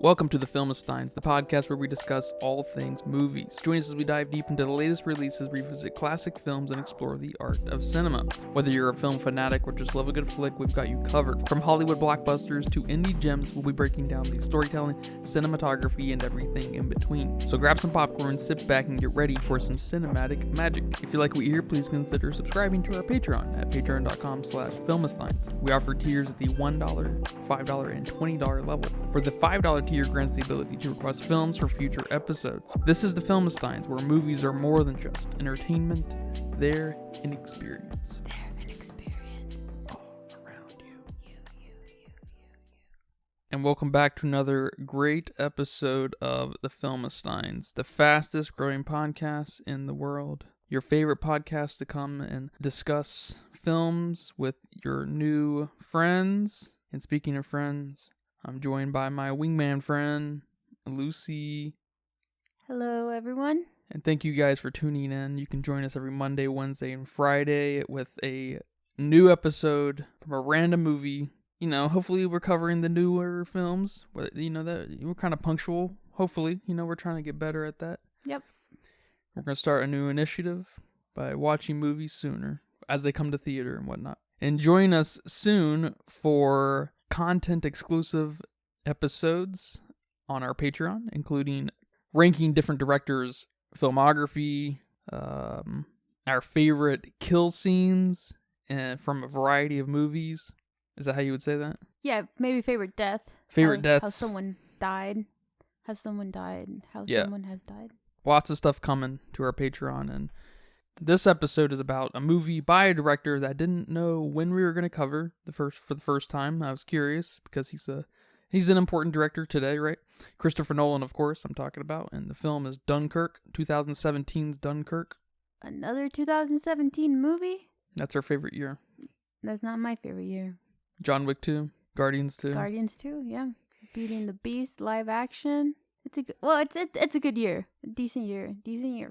Welcome to the Filmistines, the podcast where we discuss all things movies. Join us as we dive deep into the latest releases, revisit classic films, and explore the art of cinema. Whether you're a film fanatic or just love a good flick, we've got you covered. From Hollywood blockbusters to indie gems, we'll be breaking down the storytelling, cinematography, and everything in between. So grab some popcorn, sit back, and get ready for some cinematic magic. If you like what you hear, please consider subscribing to our Patreon at patreon.com/filmistines. We offer tiers at the $1, $5, and $20 level. For the $5 tier grants the ability to request films for future episodes. This is the Filmistines, where movies are more than just entertainment, they're an experience. They're an experience. All around you. And welcome back to another great episode of the Filmistines, the fastest growing podcast in the world. Your favorite podcast to come and discuss films with your new friends. And speaking of friends, I'm joined by my wingman friend, Lucy. Hello, everyone. And thank you guys for tuning in. You can join us every Monday, Wednesday, and Friday with a new episode from a random movie. You know, hopefully we're covering the newer films. You know, that we're kind of punctual. Hopefully, you know, we're trying to get better at that. Yep. We're going to start a new initiative by watching movies sooner as they come to theater and whatnot. And join us soon for content exclusive episodes on our Patreon, including ranking different directors' filmography, our favorite kill scenes from a variety of movies. Is that how you would say that? Yeah, maybe favorite death. Favorite deaths. How someone died. How someone died. How someone has died. Lots of stuff coming to our Patreon, and this episode is about a movie by a director that I didn't know when we were going to cover for the first time. I was curious because he's an important director today, right? Christopher Nolan, of course, I'm talking about, and the film is Dunkirk, 2017's Dunkirk. Another 2017 movie? That's our favorite year. That's not my favorite year. John Wick 2, Guardians 2. Guardians 2, yeah. Beauty and the Beast, live action. It's a good year. A decent year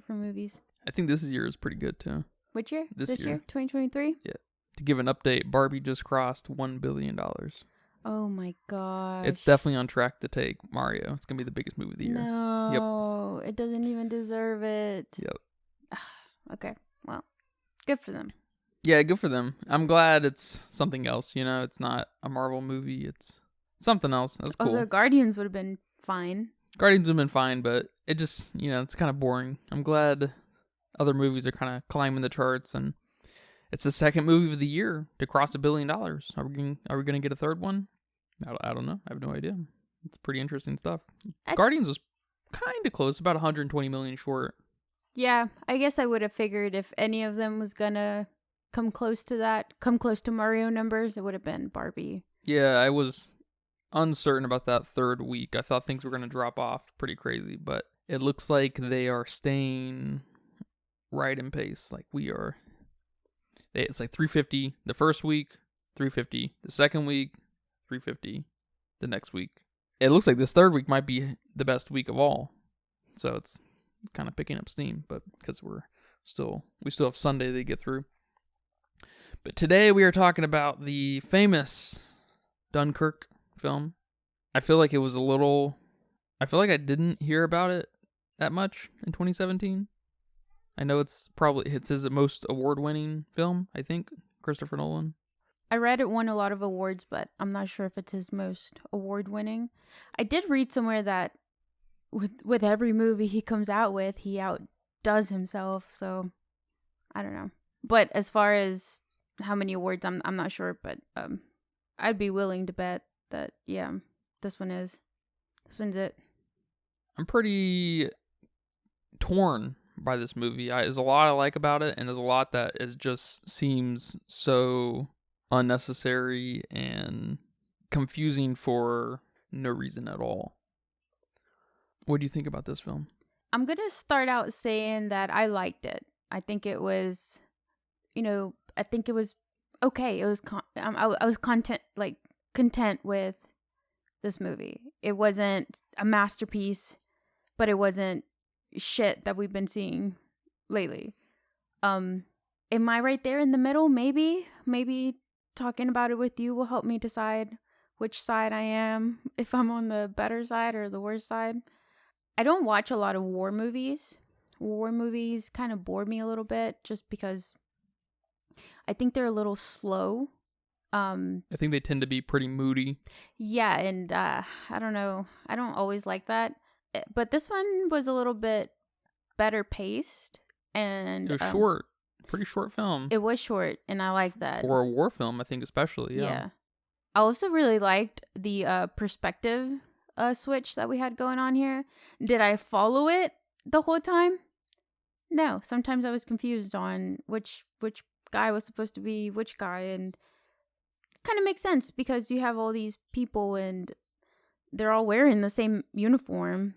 for movies. I think this year is pretty good, too. Which year? This year. 2023? Yeah. To give an update, Barbie just crossed $1 billion. Oh my gosh. It's definitely on track to take Mario. It's going to be the biggest movie of the year. No, It doesn't even deserve it. Yep. Okay, well, good for them. Yeah, good for them. I'm glad it's something else, you know? It's not a Marvel movie. It's something else. That's cool. Although Guardians would have been fine. Guardians would have been fine, but it just, you know, it's kind of boring. I'm glad other movies are kind of climbing the charts, and it's the second movie of the year to cross $1 billion. Are we going to get a third one? I don't know. I have no idea. It's pretty interesting stuff. Guardians was kind of close, about 120 million short. Yeah, I guess I would have figured if any of them was going to come close to Mario numbers, it would have been Barbie. Yeah, I was uncertain about that third week. I thought things were going to drop off pretty crazy, but it looks like they are staying right in pace. Like we are. It's like 350 the first week, 350 the second week, 350 the next week. It looks like this third week might be the best week of all. So it's kind of picking up steam, but because we still have Sunday to get through. But today we are talking about the famous Dunkirk film. I feel like I didn't hear about it that much in 2017. I know it's his most award-winning film, I think, Christopher Nolan. I read it won a lot of awards, but I'm not sure if it's his most award-winning. I did read somewhere that with every movie he comes out with, he outdoes himself, so I don't know. But as far as how many awards, I'm not sure, but I'd be willing to bet that, yeah, this one's it. I'm pretty torn by this movie. There's a lot I like about it, and there's a lot that just seems so unnecessary and confusing for no reason at all. What do you think about this film? I'm going to start out saying that I liked it. I think it was, okay. It was I was content with this movie. It wasn't a masterpiece, but it wasn't shit that we've been seeing lately. Am I right there in the middle? Maybe talking about it with you will help me decide which side I am, if I'm on the better side or the worse side. I don't watch a lot of war movies. War movies kind of bore me a little bit just because I think they're a little slow. I think they tend to be pretty moody. Yeah, and I don't know. I don't always like that. But this one was a little bit better paced. And it was short. Pretty short film. It was short, and I like that. For a war film, I think especially, yeah. I also really liked the perspective switch that we had going on here. Did I follow it the whole time? No. Sometimes I was confused on which guy was supposed to be which guy, and kind of makes sense because you have all these people and they're all wearing the same uniform,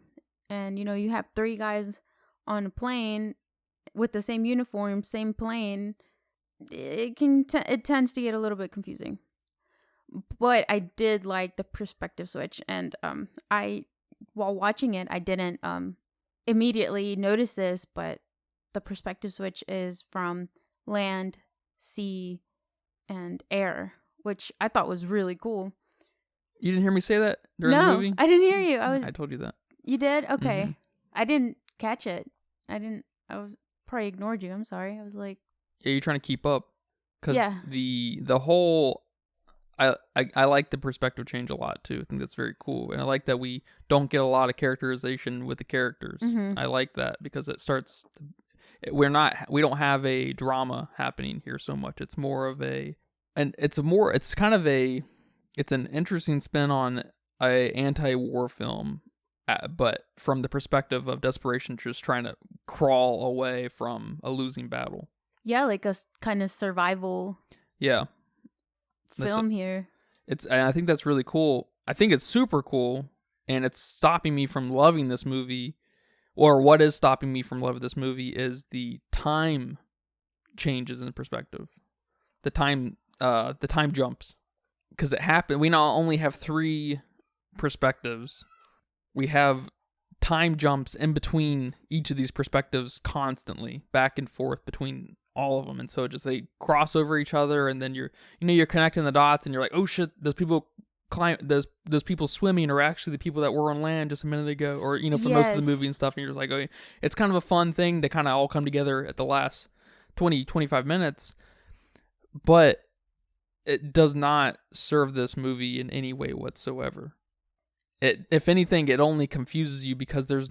and you have 3 guys on a plane with the same uniform, same plane. It tends to get a little bit confusing. But I did like the perspective switch, and while watching it, I didn't immediately notice this, but the perspective switch is from land, sea, and air, which I thought was really cool. You didn't hear me say that during the movie? No, I didn't hear you. I told you that. You did? Okay. Mm-hmm. I didn't catch it. I probably ignored you. I'm sorry. I was like... Yeah, you're trying to keep up. Because yeah. the whole... I like the perspective change a lot, too. I think that's very cool. And I like that we don't get a lot of characterization with the characters. Mm-hmm. I like that because it starts... We don't have a drama happening here so much. It's more of a... And it's an interesting spin on a anti-war film, but from the perspective of desperation, just trying to crawl away from a losing battle. Yeah, like a kind of survival. Yeah. Film here. I think that's really cool. I think it's super cool, and it's stopping me from loving this movie. Or what is stopping me from loving this movie is the time changes in perspective. The time jumps. Because it happened. We not only have 3 perspectives, we have time jumps in between each of these perspectives constantly, back and forth between all of them, and so just they cross over each other, and then you're connecting the dots, and you're like, oh shit, those people swimming are actually the people that were on land just a minute ago, or for most of the movie and stuff, and you're just like, oh, it's kind of a fun thing to kind of all come together at the last 20-25 minutes, but it does not serve this movie in any way whatsoever. If anything, it only confuses you because this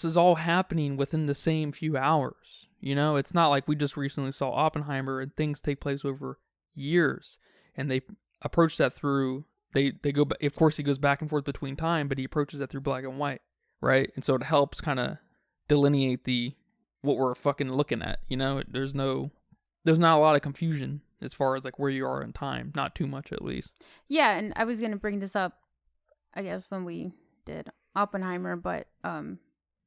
is all happening within the same few hours. It's not like we just recently saw Oppenheimer and things take place over years, and they approach that through, they go, of course he goes back and forth between time, but he approaches that through black and white, right? And so it helps kind of delineate what we're fucking looking at, there's not a lot of confusion as far as like where you are in time, not too much at least. Yeah, and I was going to bring this up, I guess, when we did Oppenheimer, but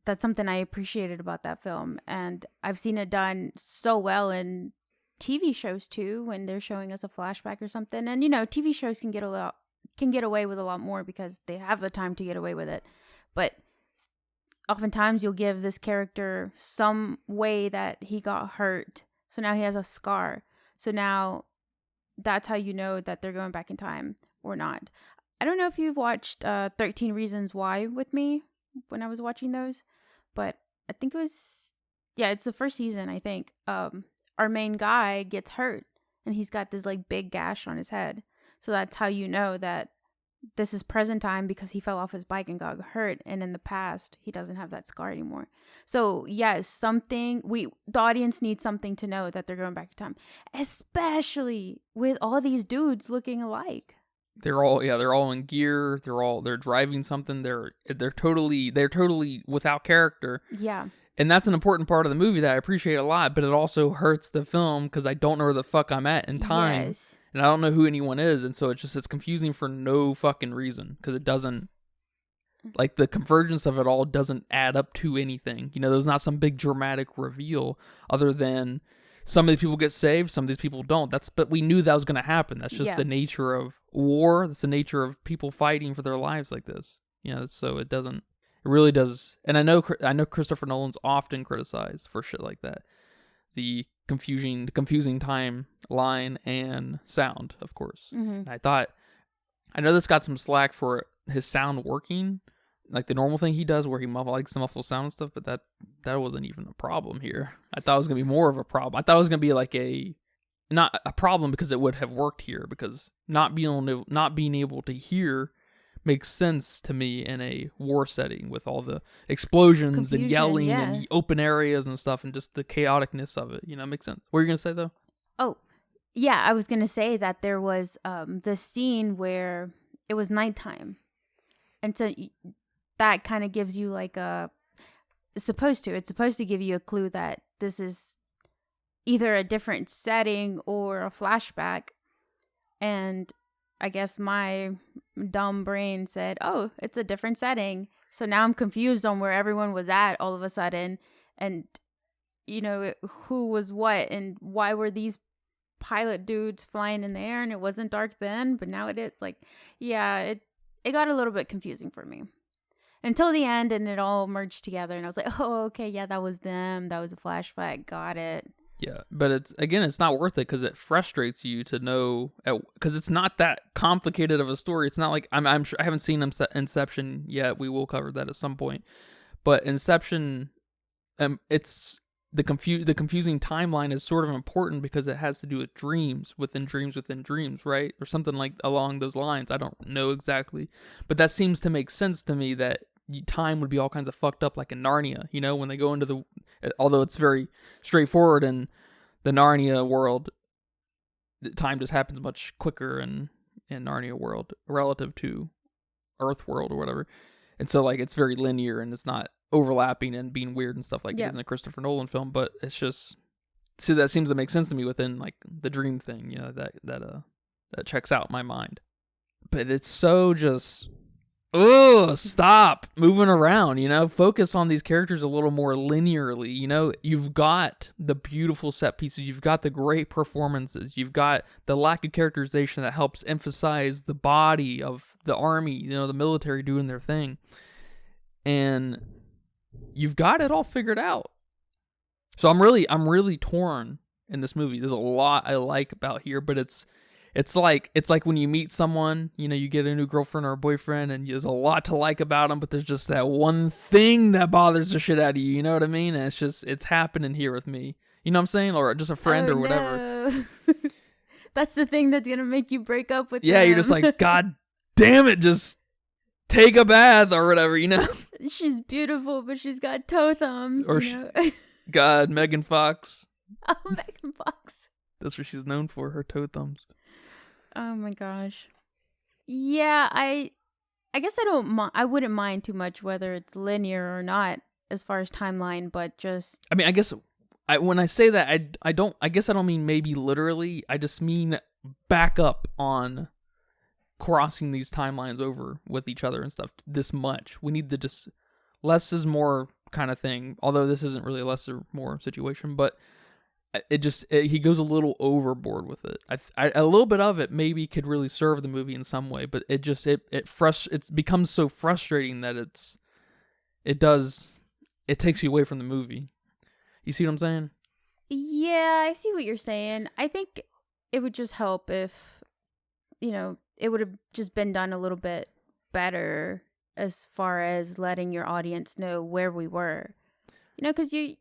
that's something I appreciated about that film, and I've seen it done so well in TV shows too, when they're showing us a flashback or something. And TV shows can get away with a lot more because they have the time to get away with it, but oftentimes you'll give this character some way that he got hurt, so now he has a scar. So now that's how you know that they're going back in time or not. I don't know if you've watched 13 Reasons Why with me when I was watching those, but I think it's the first season, I think. Our main guy gets hurt, and he's got this like big gash on his head. So that's how you know that this is present time, because he fell off his bike and got hurt, and in the past he doesn't have that scar anymore. So yes, the audience needs something to know that they're going back in time, especially with all these dudes looking alike. They're all in gear. They're driving something. They're totally without character. Yeah. And that's an important part of the movie that I appreciate a lot, but it also hurts the film because I don't know where the fuck I'm at in time. Yes. And I don't know who anyone is, and so it's confusing for no fucking reason, because it doesn't, like, the convergence of it all doesn't add up to anything. There's not some big dramatic reveal other than some of these people get saved, some of these people don't. But we knew that was going to happen. That's just the nature of war. That's the nature of people fighting for their lives like this. So it really does. And I know Christopher Nolan's often criticized for shit like that. The confusing timeline and sound, of course. Mm-hmm. And I know this got some slack for his sound working, like the normal thing he does where he likes to muffle sound and stuff, but that wasn't even a problem here. I thought it was going to be more of a problem. I thought it was going to be like not a problem because it would have worked here, because not being able to hear makes sense to me in a war setting with all the explosions Confusion, and yelling yeah. and open areas and stuff and just the chaoticness of it. Makes sense. What were you going to say though? Oh, yeah, I was going to say that there was this scene where it was nighttime. And so that kind of gives you like it's supposed to give you a clue that this is either a different setting or a flashback. And I guess my dumb brain said, oh, it's a different setting. So now I'm confused on where everyone was at all of a sudden. And, who was what and why were these pilot dudes flying in the air, and it wasn't dark then, but now it is. Like, yeah, it got a little bit confusing for me. Until the end, and it all merged together, and I was like, oh, okay, yeah, that was them. That was a flashback. Got it. Yeah, but it's not worth it because it frustrates you to know, because it's not that complicated of a story. It's not like I'm sure I haven't seen Inception yet. We will cover that at some point, but Inception, it's the confusing timeline is sort of important because it has to do with dreams within dreams within dreams, right, or something like along those lines. I don't know exactly, but that seems to make sense to me that time would be all kinds of fucked up, like in Narnia, when they go into although it's very straightforward in the Narnia world, time just happens much quicker in Narnia world relative to Earth world or whatever. And so like it's very linear and it's not overlapping and being weird and stuff like it is in a Christopher Nolan film, but it's just, so that seems to make sense to me within like the dream thing, that checks out in my mind. But it's so just, stop moving around, focus on these characters a little more linearly. You've got the beautiful set pieces, you've got the great performances, you've got the lack of characterization that helps emphasize the body of the army, the military doing their thing, and you've got it all figured out. So I'm really torn in this movie. There's a lot I like about here, but it's like when you meet someone, you get a new girlfriend or a boyfriend, and there's a lot to like about them, but there's just that one thing that bothers the shit out of you. You know what I mean? And it's happening here with me. You know what I'm saying? Or just a friend or whatever. No. That's the thing that's gonna make you break up with them. You're just like, God damn it, just take a bath or whatever, She's beautiful, but she's got toe thumbs. Or God, Megan Fox. Oh, Megan Fox. That's what she's known for, her toe thumbs. Oh my gosh. Yeah, I guess I wouldn't mind too much whether it's linear or not as far as timeline, but just, I mean, I guess when I say that, I don't mean maybe literally. I just mean back up on crossing these timelines over with each other and stuff this much. We need to just less is more kind of thing, although this isn't really a less or more situation, but he goes a little overboard with it. A little bit of it maybe could really serve the movie in some way, but it becomes so frustrating that it takes you away from the movie. You see what I'm saying? Yeah, I see what you're saying. I think it would just help if, it would have just been done a little bit better as far as letting your audience know where we were. Because you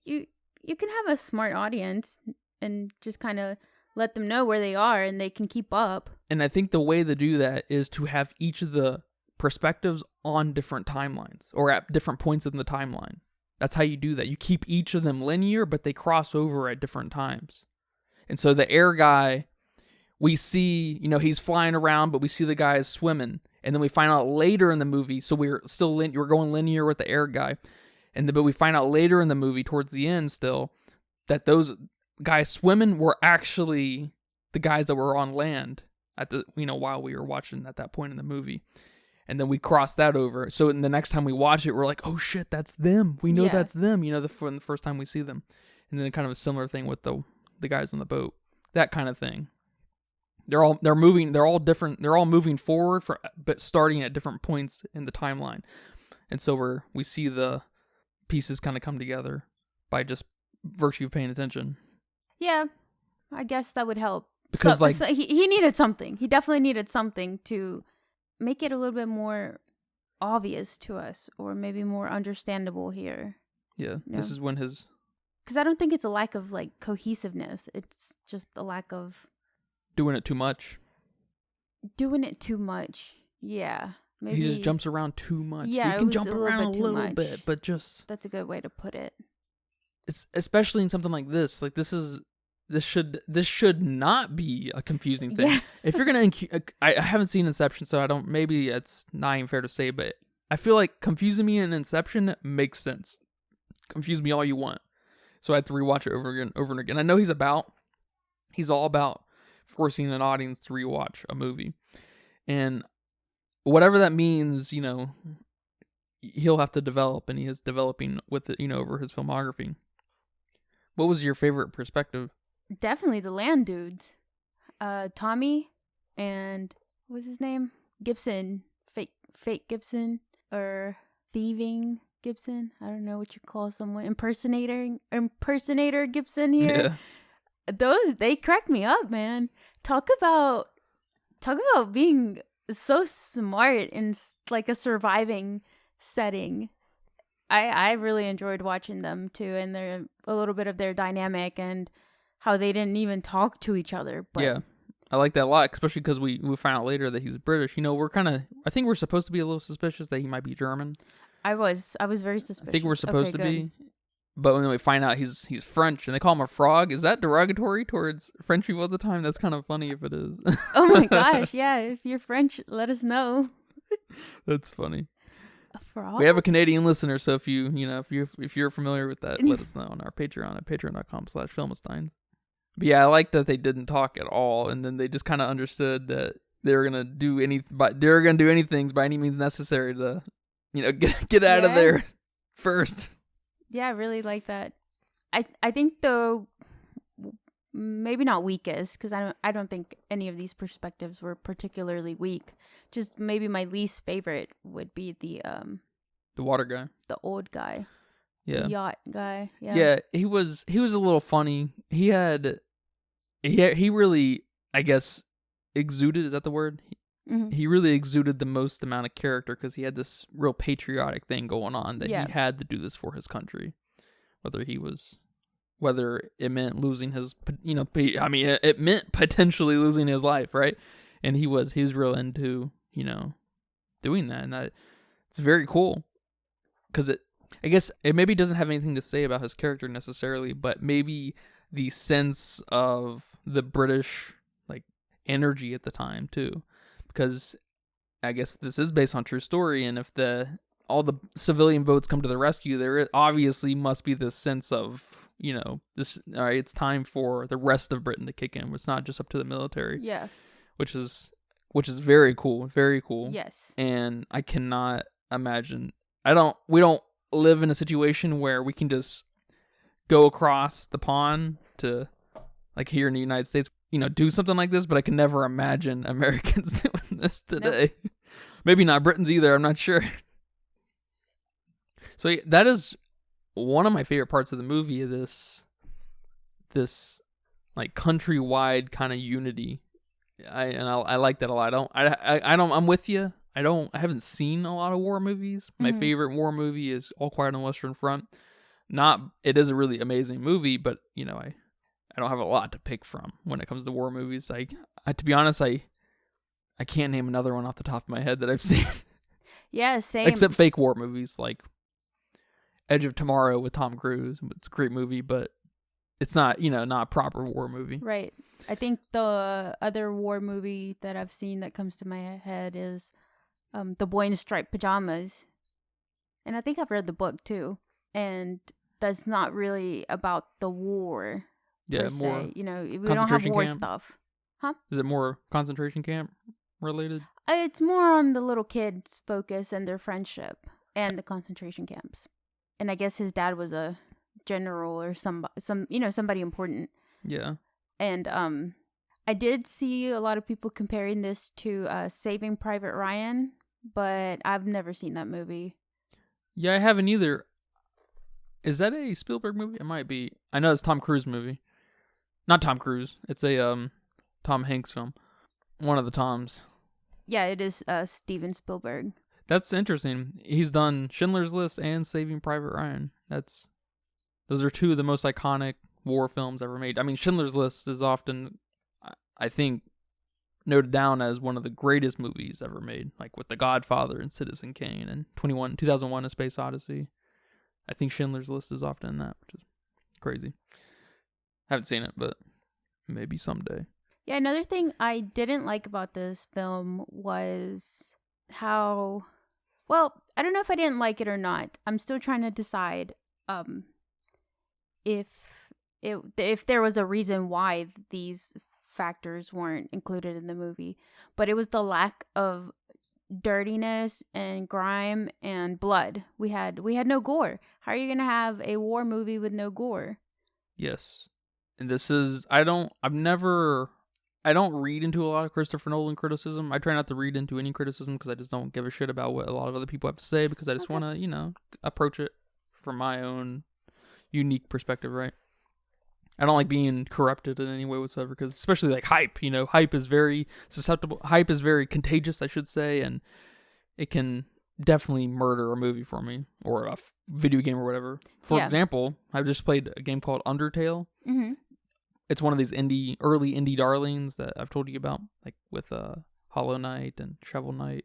can have a smart audience and just kind of let them know where they are and they can keep up. And I think the way to do that is to have each of the perspectives on different timelines or at different points in the timeline. That's how you do that. You keep each of them linear, but they cross over at different times. And so the air guy, we see, he's flying around, but we see the guys swimming. And then we find out later in the movie, so we're going linear with the air guy. But we find out later in the movie, towards the end still, that those guys swimming were actually the guys that were on land at the while we were watching at that point in the movie. And then we cross that over. So the next time we watch it, we're like, oh shit, that's them. We know that's them, from the first time we see them. And then kind of a similar thing with the guys on the boat. That kind of thing. They're all different. They're all moving forward but starting at different points in the timeline. And so we see the pieces kind of come together by just virtue of paying attention. Yeah, I guess that would help. Because So he needed something. He definitely needed something to make it a little bit more obvious to us, or maybe more understandable here. yeah, You this know? is when his Because I don't think it's a lack of like cohesiveness. It's just a lack of doing it too much. doing it too much. Yeah, maybe He just jumps around too much. Yeah, he it can was jump a little around a bit too little much. bit, but just That's a good way to put it. it's especially in something like this. Like this should not be a confusing thing. Yeah. If you're gonna, I haven't seen Inception, so I don't. Maybe it's not even fair to say, but I feel like confusing me in Inception makes sense. Confuse me all you want. So I had to rewatch it over and again. I know he's all about forcing an audience to rewatch a movie, and whatever that means, he'll have to develop, and he is developing with it, over his filmography. What was your favorite perspective? Definitely the land dudes. Tommy and what was his name? Gibson. Fake Gibson or thieving Gibson. I don't know what you call someone. Impersonator Gibson here. Yeah. They crack me up, man. Talk about being so smart in like a surviving setting. I really enjoyed watching them too, and a little bit of their dynamic and how they didn't even talk to each other. But Yeah, I like that a lot, especially because we find out later that he's British. I think we're supposed to be a little suspicious that he might be German. I was very suspicious. I think we're supposed to good. be, but when we find out he's French and they call him a frog, is that derogatory towards French people at the time? That's kind of funny if it is. Oh my gosh, yeah. If you're French, let us know. That's funny. A frog? We have a Canadian listener, so if you're familiar with that, let us know on our Patreon at patreon.com/Filmsteins. But yeah, I like that they didn't talk at all, and then they just kind of understood that they were gonna do anything by any means necessary to, get out of there first. Yeah, I really like that. I think though, maybe not weakest, because I don't think any of these perspectives were particularly weak. Just maybe my least favorite would be the water guy, the old guy, yeah, the yacht guy. Yeah, he was a little funny. He really, I guess, exuded. Is that the word? Mm-hmm. He really exuded the most amount of character because he had this real patriotic thing going on that he had to do this for his country, whether it meant losing his, it meant potentially losing his life, right? And he was real into, doing that, and that it's very cool because I guess it maybe doesn't have anything to say about his character necessarily, but maybe the sense of the British like energy at the time too, because I guess this is based on true story, and if all the civilian boats come to the rescue, there obviously must be this sense of, this, all right, it's time for the rest of Britain to kick in. It's not just up to the military. Yeah. Which is very cool. Very cool. Yes. And I cannot imagine. We don't live in a situation where we can just go across the pond to, like here in the United States, do something like this, but I can never imagine Americans doing this today. Nope. Maybe not Britons either. I'm not sure. So yeah, that is one of my favorite parts of the movie. This like countrywide kind of unity. I like that a lot. I'm with you. I haven't seen a lot of war movies. My favorite war movie is All Quiet on the Western Front. It is a really amazing movie, but I don't have a lot to pick from when it comes to war movies. I to be honest, I can't name another one off the top of my head that I've seen. Yeah, same. Except fake war movies like Edge of Tomorrow with Tom Cruise. It's a great movie, but it's not, not a proper war movie. Right. I think the other war movie that I've seen that comes to my head is The Boy in Striped Pajamas. And I think I've read the book too. And that's not really about the war. Yeah, more. We don't have war stuff. Huh? Is it more concentration camp related? It's more on the little kids' focus and their friendship and the concentration camps. And I guess his dad was a general or somebody important. Yeah. And I did see a lot of people comparing this to Saving Private Ryan, but I've never seen that movie. Yeah, I haven't either. Is that a Spielberg movie? It might be. I know it's a Tom Cruise movie. Not Tom Cruise. It's a Tom Hanks film. One of the Toms. Yeah, it is Steven Spielberg. That's interesting. He's done Schindler's List and Saving Private Ryan. Those are two of the most iconic war films ever made. I mean, Schindler's List is often, I think, noted down as one of the greatest movies ever made, like with The Godfather and Citizen Kane and 2001: A Space Odyssey. I think Schindler's List is often in that, which is crazy. Haven't seen it, but maybe someday. Yeah, another thing I didn't like about this film was how, well, I don't know if I didn't like it or not. I'm still trying to decide if there was a reason why these factors weren't included in the movie. But it was the lack of dirtiness and grime and blood. We had no gore. How are you going to have a war movie with no gore? Yes. And this is, I don't read into a lot of Christopher Nolan criticism. I try not to read into any criticism because I just don't give a shit about what a lot of other people have to say, because I just want to, approach it from my own unique perspective, right? I don't like being corrupted in any way whatsoever, because especially like hype, hype is very susceptible. Hype is very contagious, I should say, and it can definitely murder a movie for me, or a video game or whatever. For example, I've just played a game called Undertale. Mm-hmm. It's one of these early indie darlings that I've told you about, like with Hollow Knight and Shovel Knight.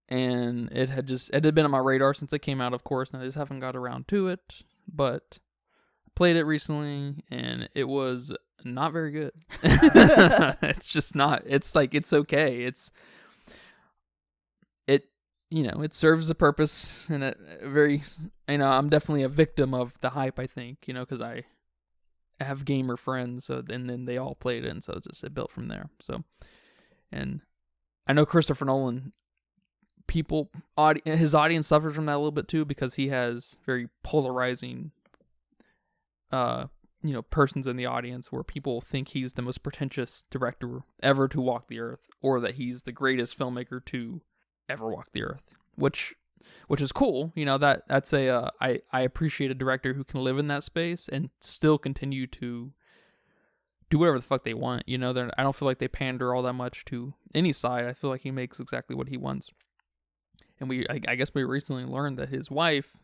And it had been on my radar since it came out, of course, and I just haven't got around to it. But I played it recently, and it was not very good. It's just not. It's like, it's okay. It serves a purpose, and I'm definitely a victim of the hype, I think, because I have gamer friends, and then they all played it, and so it built from there. So, and I know Christopher Nolan, his audience suffers from that a little bit too, because he has very polarizing, persons in the audience, where people think he's the most pretentious director ever to walk the earth, or that he's the greatest filmmaker to ever walk the earth, which is cool. That's I appreciate a director who can live in that space and still continue to do whatever the fuck they want. I don't feel like they pander all that much to any side. I feel like he makes exactly what he wants. And I guess we recently learned that his wife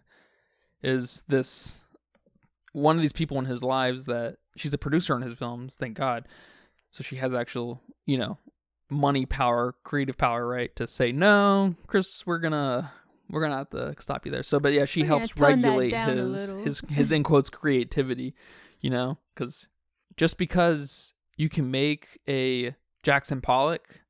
is one of these people in his lives, that she's a producer in his films, thank God. So she has actual, money power, creative power, right, to say, no, Chris, we're gonna have to stop you there. So, but yeah, she helps regulate his in quotes creativity, because just because you can make a Jackson Pollock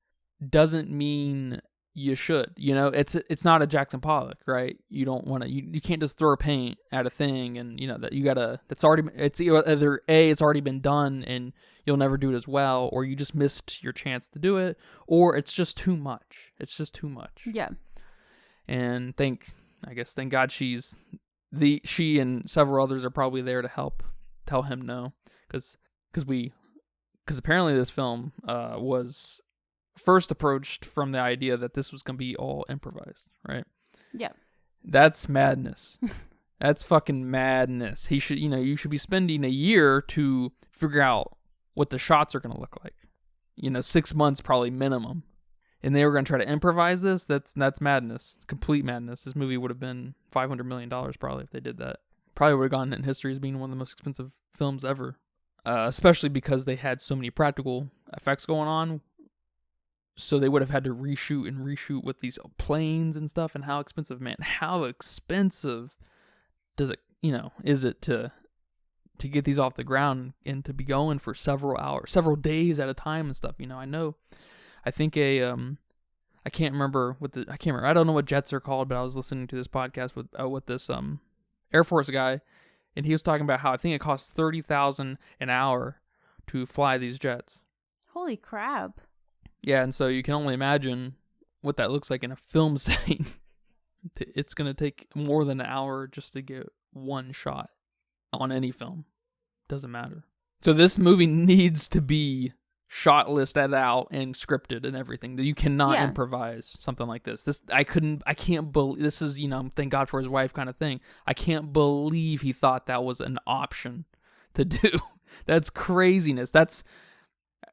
doesn't mean you should. It's not a Jackson Pollock, right? You don't want to. You can't just throw paint at a thing, and that you gotta. It's either A, it's already been done, and you'll never do it as well, or you just missed your chance to do it, or it's just too much. It's just too much. Yeah. And thank God she and several others are probably there to help tell him no, because apparently this film was first approached from the idea that this was going to be all improvised, right? Yeah. That's madness. That's fucking madness. You should be spending a year to figure out what the shots are going to look like. 6 months probably minimum. And they were going to try to improvise this. That's madness. Complete madness. This movie would have been $500 million probably if they did that. Probably would have gone in history as being one of the most expensive films ever. Especially because they had so many practical effects going on. So they would have had to reshoot with these planes and stuff. And how expensive does it, is it to get these off the ground and to be going for several hours, several days at a time and stuff. I think I can't remember. I don't know what jets are called, but I was listening to this podcast with this Air Force guy, and he was talking about how I think it costs $30,000 an hour to fly these jets. Holy crap. Yeah, and so you can only imagine what that looks like in a film setting. It's going to take more than an hour just to get one shot on any film. Doesn't matter. So this movie needs to be shot listed out and scripted and everything. You cannot improvise something like this. I can't believe this is, thank God for his wife kind of thing. I can't believe he thought that was an option to do. That's craziness.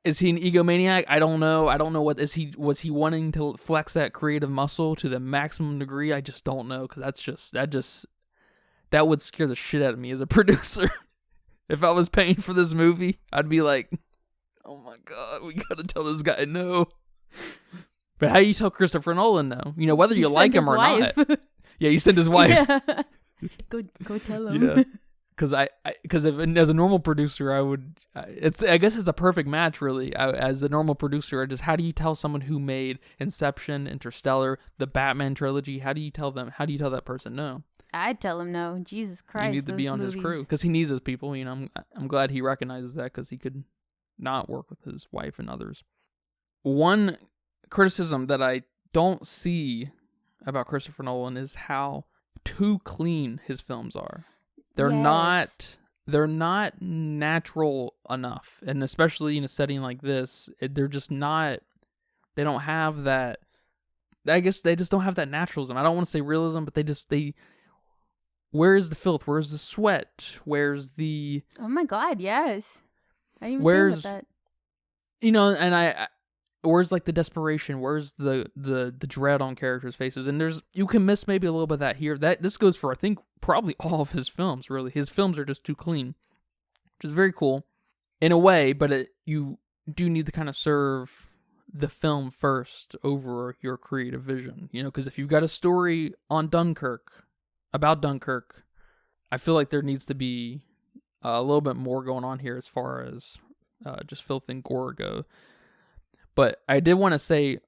Is he an egomaniac? I don't know. I don't know what was he wanting to flex that creative muscle to the maximum degree? I just don't know, because that would scare the shit out of me as a producer. If I was paying for this movie, I'd be like, oh my God, we gotta tell this guy no. But how do you tell Christopher Nolan no? You know, whether you like him or not. Yeah, you send his wife. Yeah. Go tell him. Yeah. Because as a normal producer, I guess it's a perfect match, really. As a normal producer, how do you tell someone who made Inception, Interstellar, the Batman trilogy? How do you tell that person no? I'd tell him no. Jesus Christ, he needs to be on his crew, because he needs those people. You know, I'm glad he recognizes that, because he could not work with his wife and others. One criticism that I don't see about Christopher Nolan is how too clean his films are. They're not natural enough, and especially in a setting like this, they're just not. They don't have that. I guess they just don't have that naturalism. I don't want to say realism, but they. Where's the filth? Where's the sweat? Where's the? Oh my God! Yes, I didn't even think of that. You know, and where's like the desperation? Where's the dread on characters' faces? And you can miss maybe a little bit of that here. This goes for, I think, probably all of his films. Really, his films are just too clean, which is very cool in a way. But you do need to kind of serve the film first over your creative vision. You know, because if you've got a story on about Dunkirk, I feel like there needs to be a little bit more going on here as far as just filth and gore go. But I did want to say,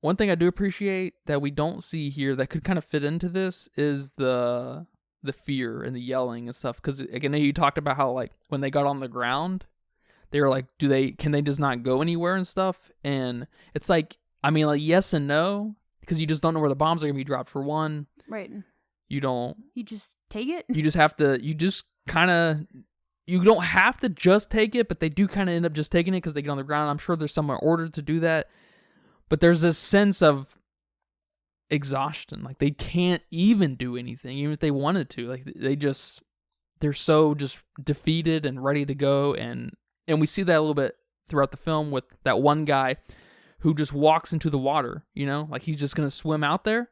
one thing I do appreciate that we don't see here that could kind of fit into this is the fear and the yelling and stuff. Because again, you talked about how, like, when they got on the ground, they were like, can they just not go anywhere and stuff? And it's like, I mean, like, yes and no, because you just don't know where the bombs are going to be dropped, for one. Right. You just take it? You just have to, you don't have to just take it, but they do kind of end up just taking it because they get on the ground. I'm sure there's someone ordered to do that. But there's this sense of exhaustion. Like, they can't even do anything, even if they wanted to. Like, they're so just defeated and ready to go. And we see that a little bit throughout the film with that one guy who just walks into the water, you know? Like, he's just going to swim out there.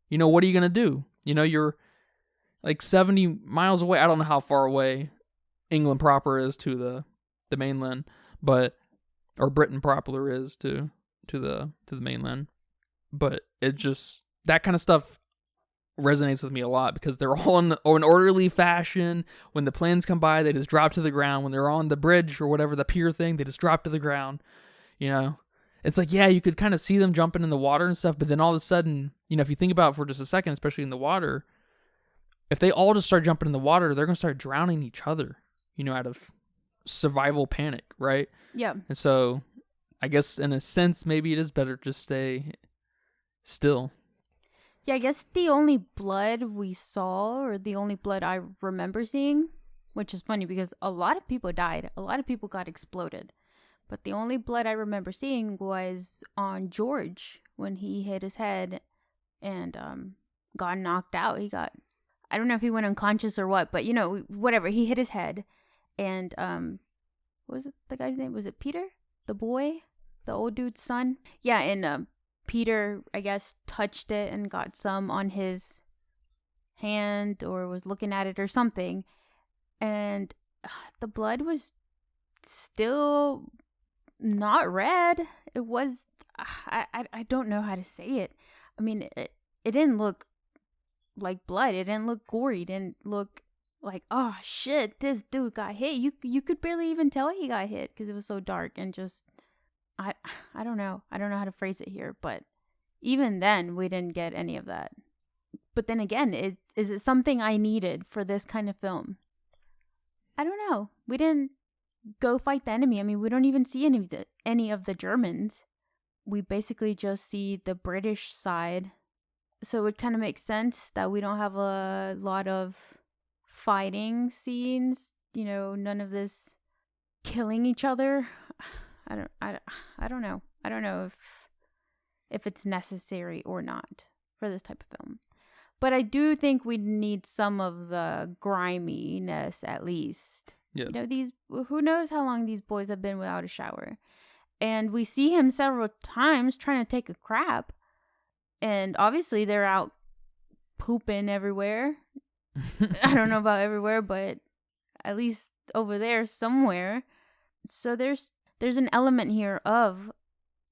You know, what are you going to do? You know, you're like 70 miles away. I don't know how far away England proper is to the mainland, or Britain proper is to the mainland. But it just, that kind of stuff resonates with me a lot, because they're all in an orderly fashion. When the planes come by, they just drop to the ground. When they're on the bridge or whatever, the pier thing, they just drop to the ground. You know, it's like, yeah, you could kind of see them jumping in the water and stuff, but then all of a sudden, you know, if you think about it for just a second, especially in the water, if they all just start jumping in the water, they're going to start drowning each other, you know, out of survival panic, right? Yeah. And so I guess in a sense, maybe it is better to stay still. Yeah, I guess the only blood we saw, or the only blood I remember seeing, which is funny because a lot of people died. A lot of people got exploded. But the only blood I remember seeing was on George when he hit his head and got knocked out. I don't know if he went unconscious or what, but, you know, whatever. He hit his head. And what was it, the guy's name? Was it Peter? The boy? The old dude's son? Yeah, and Peter, I guess, touched it and got some on his hand, or was looking at it or something. And the blood was still not red. It was, I don't know how to say it. I mean, it didn't look like blood. It didn't look gory. It didn't look like, oh shit, this dude got hit. You could barely even tell he got hit because it was so dark and just, I don't know. I don't know how to phrase it here, but even then we didn't get any of that. But then again, is it something I needed for this kind of film? I don't know. We didn't go fight the enemy. I mean, we don't even see any of the Germans. We basically just see the British side. So it kind of makes sense that we don't have a lot of fighting scenes. You know, none of this killing each other. I don't know. I don't know if it's necessary or not for this type of film. But I do think we need some of the griminess, at least. Yeah. You know, who knows how long these boys have been without a shower. And we see him several times trying to take a crap. And obviously they're out pooping everywhere. I don't know about everywhere, but at least over there somewhere. So there's an element here of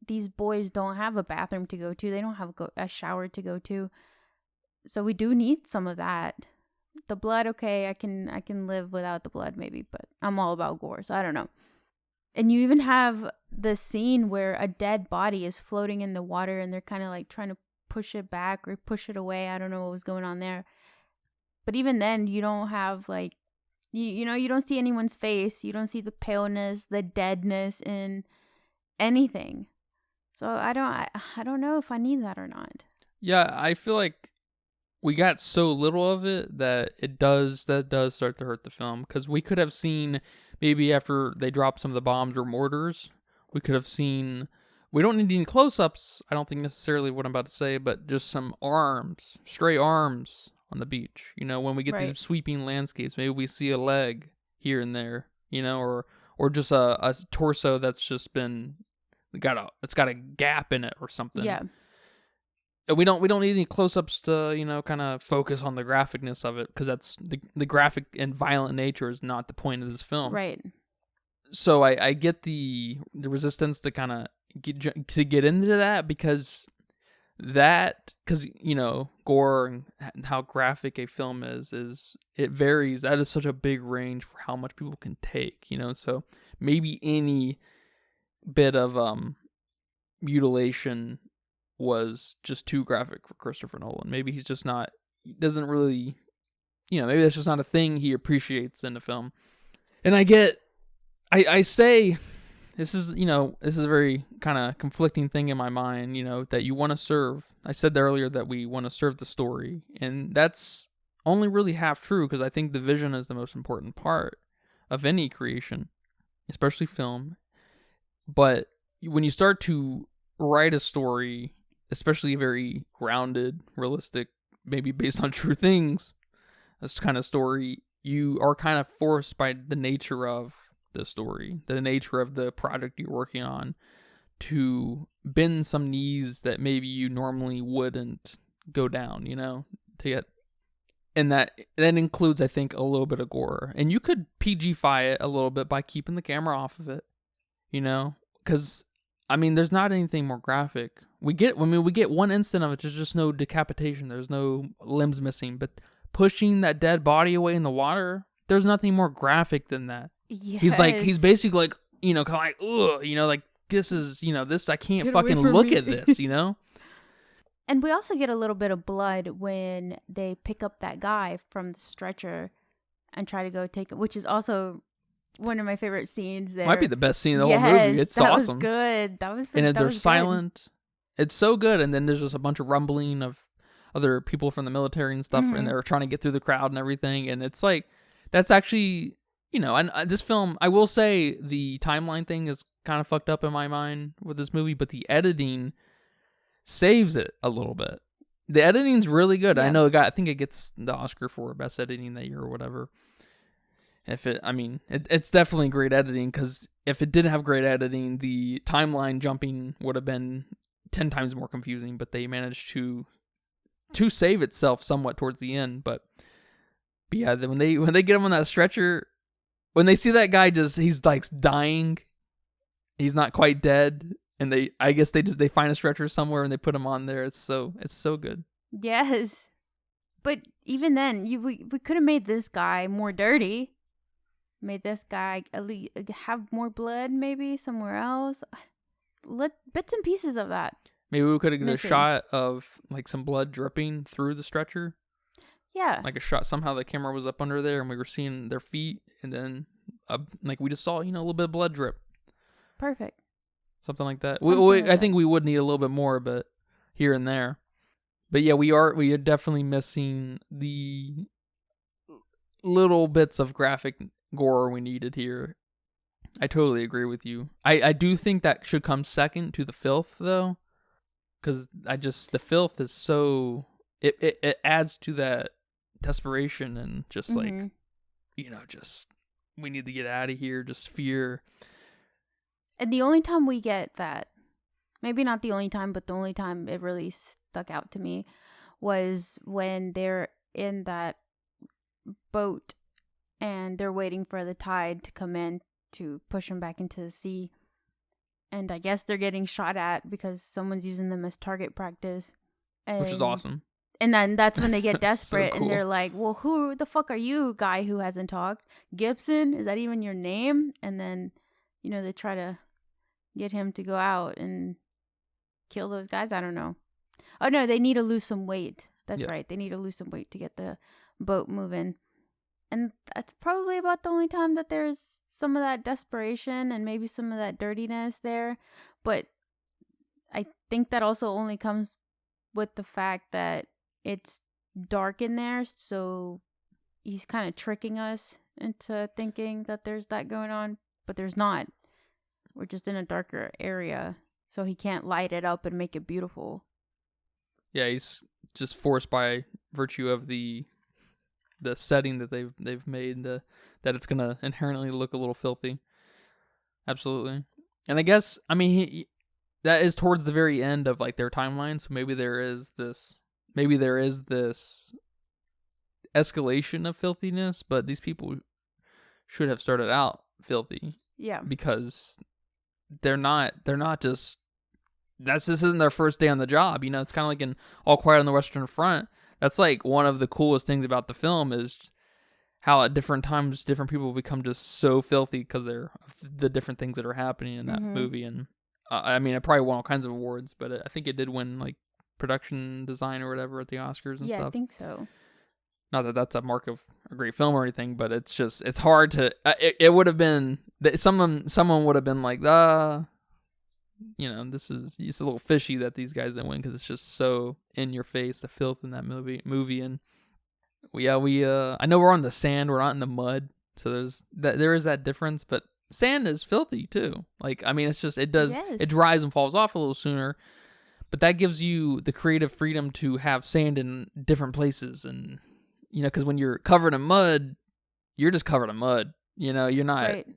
these boys don't have a bathroom to go to. They don't have a shower to go to. So we do need some of that. The blood, okay, I can live without the blood maybe, but I'm all about gore, so I don't know. And you even have the scene where a dead body is floating in the water and they're kind of like trying to push it back or push it away. I don't know what was going on there. But even then, you don't have like, you know, you don't see anyone's face. You don't see the paleness, the deadness in anything. So I don't know if I need that or not. Yeah, I feel like we got so little of it that does start to hurt the film, because we could have seen maybe after they dropped some of the bombs or mortars, we could have seen, we don't need any close-ups, I don't think necessarily what I'm about to say, but just some arms, stray arms on the beach. You know, when we get these sweeping landscapes, maybe we see a leg here and there, you know, or just a torso that's just been it's got a gap in it or something. Yeah. We don't need any close-ups to, you know, kind of focus on the graphicness of it, because that's the graphic and violent nature is not the point of this film. Right. So I get the resistance to kind of get into that, because you know, gore and how graphic a film is it varies. That is such a big range for how much people can take, you know. So maybe any bit of mutilation was just too graphic for Christopher Nolan. Maybe he's just not, he doesn't really, you know, maybe that's just not a thing he appreciates in the film. And I say, this is a very kind of conflicting thing in my mind, you know, that you want to serve. I said earlier that we want to serve the story, and that's only really half true, because I think the vision is the most important part of any creation, especially film. But when you start to write a story, especially a very grounded, realistic, maybe based on true things, this kind of story, you are kind of forced by the nature of the story, the nature of the project you're working on, to bend some knees that maybe you normally wouldn't go down, you know, to get. And that includes, I think, a little bit of gore. And you could PG-fy it a little bit by keeping the camera off of it, you know, because I mean, there's not anything more graphic. We get one instant of it. There's just no decapitation. There's no limbs missing. But pushing that dead body away in the water, there's nothing more graphic than that. Yes. He's basically like, you know, kind of like, ugh, you know, like, this is, you know, this, I can't Get fucking away from look me. at this, you know? And we also get a little bit of blood when they pick up that guy from the stretcher and try to go take it, which is also one of my favorite scenes there. Might be the best scene of the whole movie. It's that awesome. Was good. That was pretty, and that they're was silent. Good. It's so good. And then there's just a bunch of rumbling of other people from the military and stuff, and they're trying to get through the crowd and everything. And it's like, that's actually, you know, and this film, I will say the timeline thing is kind of fucked up in my mind with this movie, but the editing saves it a little bit. The editing's really good. Yeah. I know I think it gets the Oscar for best editing that year or whatever. It's definitely great editing, because if it didn't have great editing, the timeline jumping would have been 10 times more confusing, but they managed to save itself somewhat towards the end. But yeah, when they get him on that stretcher, when they see that guy he's like dying, he's not quite dead, and they find a stretcher somewhere and they put him on there. It's so good. Yes. But even then, we could have made this guy more dirty. Made this guy at least have more blood, maybe somewhere else. Bits and pieces of that. Maybe we could have got a shot of like some blood dripping through the stretcher. Yeah. Like a shot. Somehow the camera was up under there and we were seeing their feet, and then like we just saw, you know, a little bit of blood drip. Perfect. Something like that. I think we would need a little bit more, but here and there. But yeah, we are definitely missing the little bits of graphic gore we needed here. I totally agree with you. I do think that should come second to the filth, though, because the filth is so, it adds to that desperation and just like, you know, just we need to get out of here, just fear. And the only time we get that, maybe not the only time, but the only time it really stuck out to me was when they're in that boat and they're waiting for the tide to come in to push them back into the sea. And I guess they're getting shot at because someone's using them as target practice. Which is awesome. And then that's when they get desperate. So cool. And they're like, well, who the fuck are you, guy who hasn't talked? Gibson? Is that even your name? And then, they try to get him to go out and kill those guys. I don't know. Oh, no, they need to lose some weight. That's right. They need to lose some weight to get the boat moving. And that's probably about the only time that there's some of that desperation and maybe some of that dirtiness there. But I think that also only comes with the fact that it's dark in there. So he's kind of tricking us into thinking that there's that going on. But there's not. We're just in a darker area. So he can't light it up and make it beautiful. Yeah, he's just forced by virtue of the setting that they've made, that it's gonna inherently look a little filthy. Absolutely. And I guess, I mean, that is towards the very end of like their timeline, so maybe there is this escalation of filthiness, but these people should have started out filthy. Yeah. Because they're not just, this isn't their first day on the job. It's kind of like in All Quiet on the Western Front. That's like one of the coolest things about the film is how at different times different people become just so filthy because they're the different things that are happening in that movie. And I mean, it probably won all kinds of awards, but I think it did win like production design or whatever at the Oscars and stuff. Yeah, I think so. Not that that's a mark of a great film or anything, but it's just, it's hard to, it would have been, someone would have been like, this is, it's a little fishy that these guys didn't win because it's just so in your face, the filth in that movie. And I know we're on the sand, we're not in the mud, so there is that difference, but sand is filthy too. Like, I mean, it's just, it dries and falls off a little sooner, but that gives you the creative freedom to have sand in different places. And, because when you're covered in mud, you're just covered in mud, you're not, right.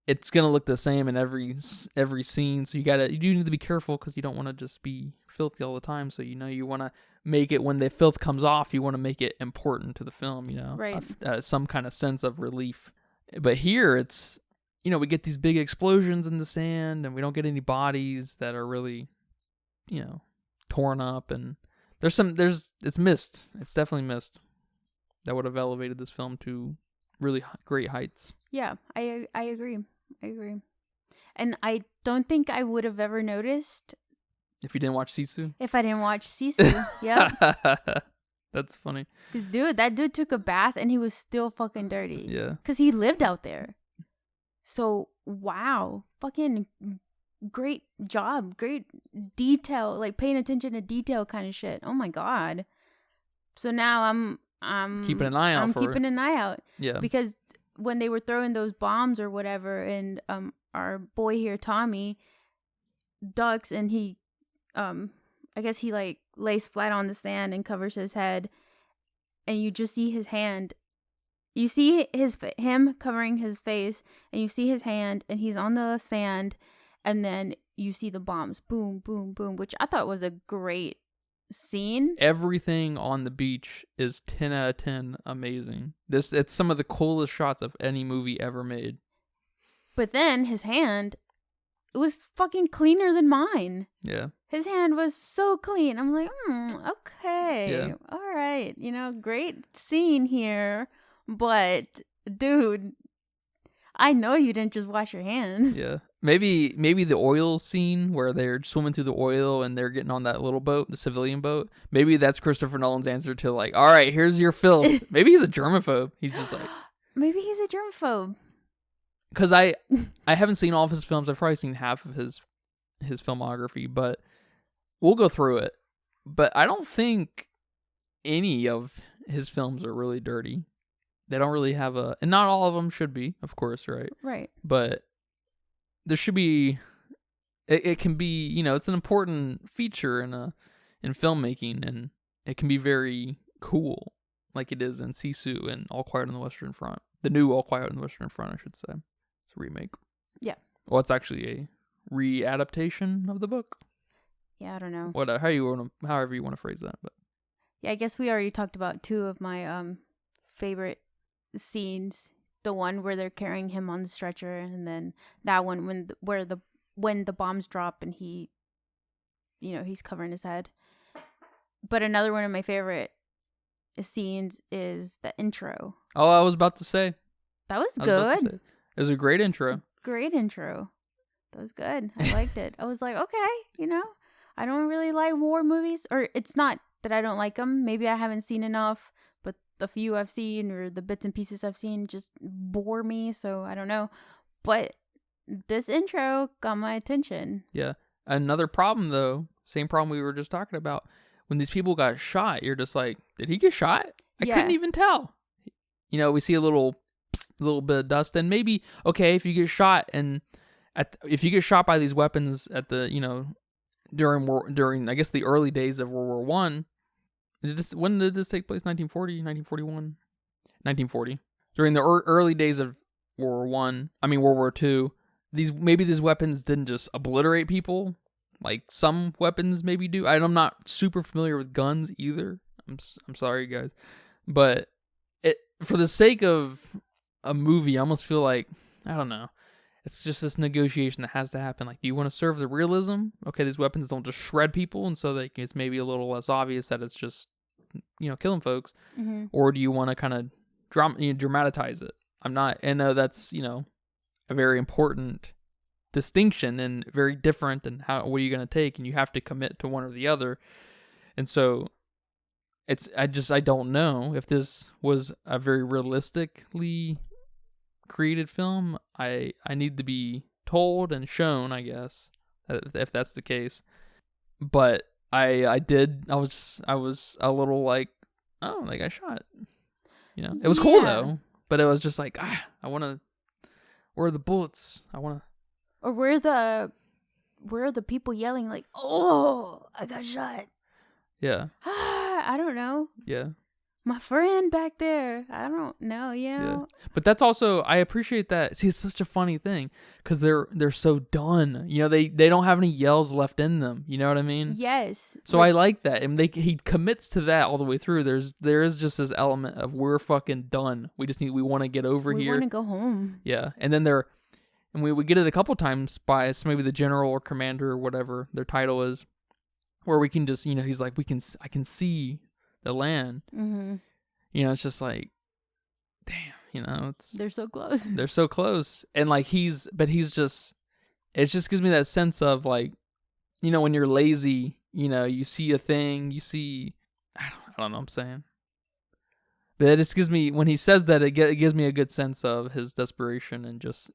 It's going to look the same in every scene. So you do need to be careful because you don't want to just be filthy all the time. So, you want to make it, when the filth comes off, you want to make it important to the film, right. Some kind of sense of relief. But here it's, we get these big explosions in the sand and we don't get any bodies that are really, torn up. And it's missed. It's definitely missed. That would have elevated this film to really great heights. Yeah, I agree. And I don't think I would have ever noticed if you didn't watch Sisu. If I didn't watch Sisu, yeah. That's funny. That dude took a bath and he was still fucking dirty. Yeah. Because he lived out there. So, wow. Fucking great job. Great detail. Like, paying attention to detail kind of shit. Oh, my God. So now I'm keeping an eye out. Keeping an eye out. Yeah. Because when they were throwing those bombs or whatever, and our boy here, Tommy, ducks and he, I guess he like lays flat on the sand and covers his head, and you just see his hand. You see him covering his face, and you see his hand, and he's on the sand, and then you see the bombs, boom, boom, boom, which I thought was a great scene. Everything on the beach is 10 out of 10 amazing. It's some of the coolest shots of any movie ever made. But then his hand, it was fucking cleaner than mine. Yeah. His hand was so clean. I'm like, okay. Yeah. All right. Great scene here. But, dude, I know you didn't just wash your hands. Yeah. Maybe the oil scene where they're swimming through the oil and they're getting on that little boat, the civilian boat. Maybe that's Christopher Nolan's answer to like, all right, here's your filth. Maybe he's a germaphobe. He's just like, maybe he's a germaphobe. Because I haven't seen all of his films. I've probably seen half of his filmography, but we'll go through it. But I don't think any of his films are really dirty. They don't really have and not all of them should be, of course, right? Right. But there should be, it can be, it's an important feature in filmmaking, and it can be very cool, like it is in Sisu and All Quiet on the Western Front. The new All Quiet on the Western Front, I should say. It's a remake. Yeah. Well, it's actually a re-adaptation of the book. Yeah, I don't know. However you want to phrase that, but yeah, I guess we already talked about two of my favorite scenes. The one where they're carrying him on the stretcher, and then that one when the bombs drop and he, he's covering his head. But another one of my favorite scenes is the intro. Oh, I was about to say. That was good. It was a great intro. Great intro. That was good. I liked it. I was like, okay, I don't really like war movies. Or it's not that I don't like them. Maybe I haven't seen enough. But the few I've seen or the bits and pieces I've seen just bore me. So I don't know. But this intro got my attention. Yeah. Another problem, though, same problem we were just talking about. When these people got shot, you're just like, did he get shot? I couldn't even tell. We see a little bit of dust, and maybe, okay, if you get shot if you get shot by these weapons at the, during I guess the early days of World War One. When did this take place? 1940, 1941, 1940. During the early days of World War Two. Maybe these weapons didn't just obliterate people, like some weapons maybe do. I'm not super familiar with guns either. I'm sorry, guys, but for the sake of a movie, I almost feel like, I don't know. It's just this negotiation that has to happen. Like, do you want to serve the realism? Okay, these weapons don't just shred people, and so it's maybe a little less obvious that it's just, killing folks. Mm-hmm. Or do you want to kind of dramatize it? I'm not, and that's, a very important distinction and very different. And what are you going to take? And you have to commit to one or the other. And so I don't know if this was a very realistically created film. I need to be told and shown, I guess, if that's the case. But I was a little like, oh, they got shot. It was cool though, but it was just like, I want to. Where are the bullets? I want to. Or where are the people yelling like, oh, I got shot? Yeah. I don't know. Yeah. My friend back there. I don't know. Yeah. But that's also, I appreciate that. See, it's such a funny thing because they're so done. They don't have any yells left in them. You know what I mean? Yes. So I like that, and he commits to that all the way through. There is just this element of we're fucking done. We want to get over here. We want to go home. Yeah, and then and we get it a couple times by maybe the general or commander or whatever their title is, where we can just he's like I can see the land. Mm-hmm. It's just like, damn, they're so close. They're so close, and like it just gives me that sense of like, when you're lazy, you see a thing, I don't know what I'm saying. But it just gives me, when he says that, it gives me a good sense of his desperation and just,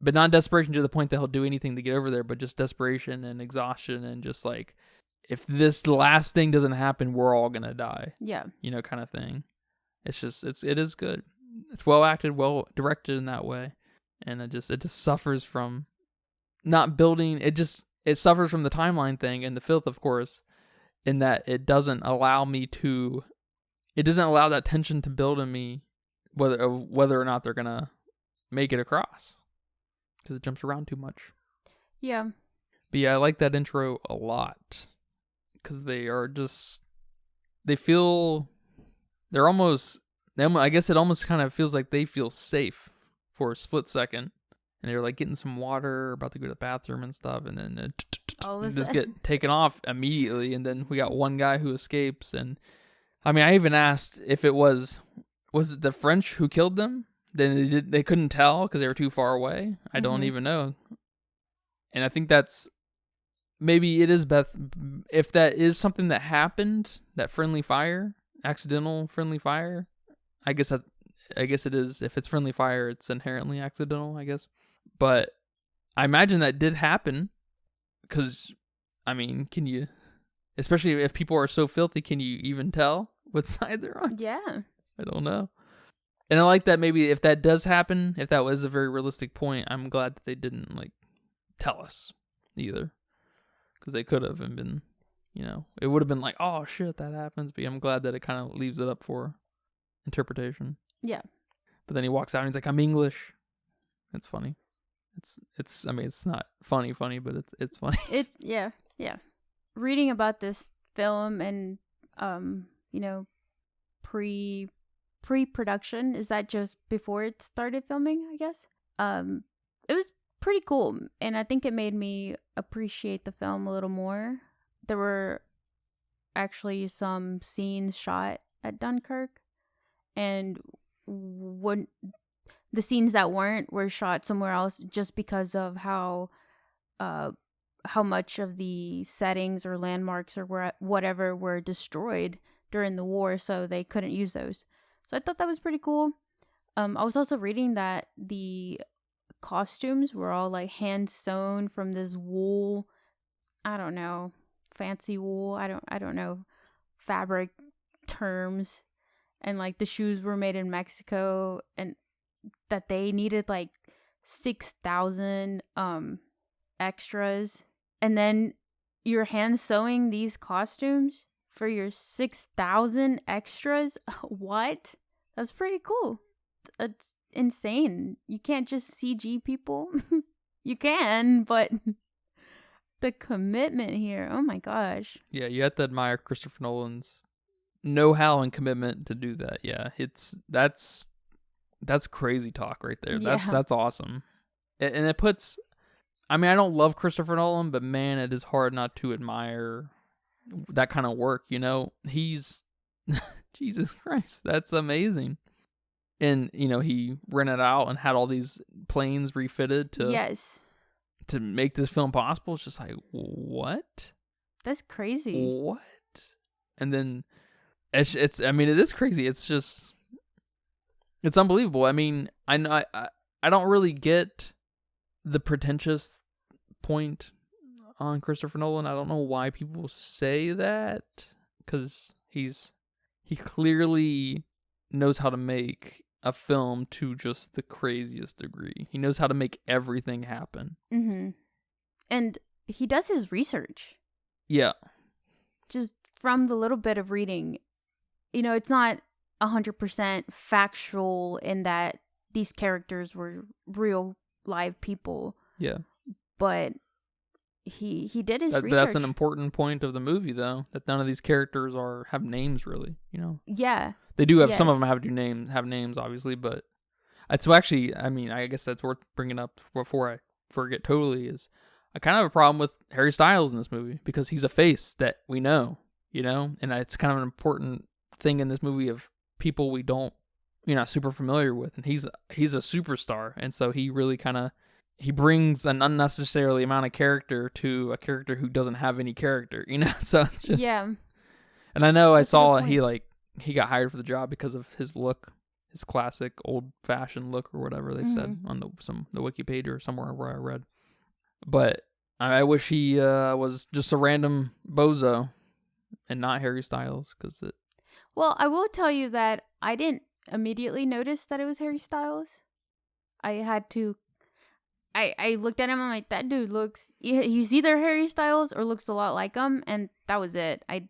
but not desperation to the point that he'll do anything to get over there, but just desperation and exhaustion and just like, if this last thing doesn't happen, we're all gonna die. Yeah. Kind of thing. It's just, it is good. It's well acted, well directed in that way, and it just suffers from not building. It suffers from the timeline thing and the filth, of course, in that it doesn't allow that tension to build in me, whether or not they're gonna make it across, because it jumps around too much. Yeah. But yeah, I like that intro a lot. Because I guess it almost kind of feels like they feel safe for a split second. And they're like getting some water, about to go to the bathroom and stuff. And then just get taken off immediately. And then we got one guy who escapes. And I mean, I even asked if was it the French who killed them? Then they couldn't tell because they were too far away. I don't even know. And I think that's, maybe it is if that is something that happened, that accidental friendly fire. I guess it is. If it's friendly fire, it's inherently accidental, I guess. But I imagine that did happen, because, I mean, can you, especially if people are so filthy, can you even tell what side they're on? Yeah. I don't know. And I like that maybe if that does happen, if that was a very realistic point, I'm glad that they didn't like tell us either. Because they could have and been, it would have been like, oh shit, that happens. But I'm glad that it kind of leaves it up for interpretation. Yeah. But then he walks out and he's like, I'm English. It's funny. It's I mean, it's not funny, but it's funny. It's yeah. Reading about this film and pre-production, is that just before it started filming, I guess? It was pretty cool, and I think it made me appreciate the film a little more. There were actually some scenes shot at Dunkirk, and when the scenes that weren't were shot somewhere else just because of how much of the settings or landmarks or whatever were destroyed during the war, so they couldn't use those. So I thought that was pretty cool. I was also reading that the costumes were all like hand sewn from this wool. I don't know, fancy wool. I don't know fabric terms. And like the shoes were made in Mexico, and that they needed like 6,000 extras. And then you're hand sewing these costumes for your 6,000 extras? What? That's pretty cool. It's insane. You can't just CG people. You can, but the commitment here, oh my gosh. Yeah, you have to admire Christopher Nolan's know-how and commitment to do that. Yeah, that's crazy talk right there. Yeah. That's awesome. And it puts, I mean, I don't love Christopher Nolan, but man, it is hard not to admire that kind of work, you know? He's, Jesus Christ, that's amazing. And, you know, he rented out and had all these planes refitted to make this film possible. It's just like, what? That's crazy. What? And then it's I mean, it is crazy. It's just, it's unbelievable. I mean, I don't really get the pretentious point on Christopher Nolan. I don't know why people say that, because he clearly knows how to make a film to just the craziest degree. He knows how to make everything happen. Mm-hmm. And he does his research. Yeah. Just from the little bit of reading, you know, it's not 100% factual in that these characters were real live people. Yeah. But he did his research. That's an important point of the movie, though, that none of these characters have names, really, you know? Yeah. They do have, some of them have names, obviously, but it's actually, I mean, I guess that's worth bringing up before I forget totally, is I kind of have a problem with Harry Styles in this movie, because he's a face that we know, you know? And it's kind of an important thing in this movie of people you're not super familiar with, and he's a superstar, and so he really he brings an unnecessarily amount of character to a character who doesn't have any character, you know? So it's just, yeah. And I know that's I saw he got hired for the job because of his look, his classic old-fashioned look or whatever they said on the wiki page or somewhere where I read. But I wish he was just a random bozo and not Harry Styles, because it. Well, I will tell you that I didn't immediately notice that it was Harry Styles. I had to. I looked at him, I'm like, that dude he's either Harry Styles or looks a lot like him, and that was it. I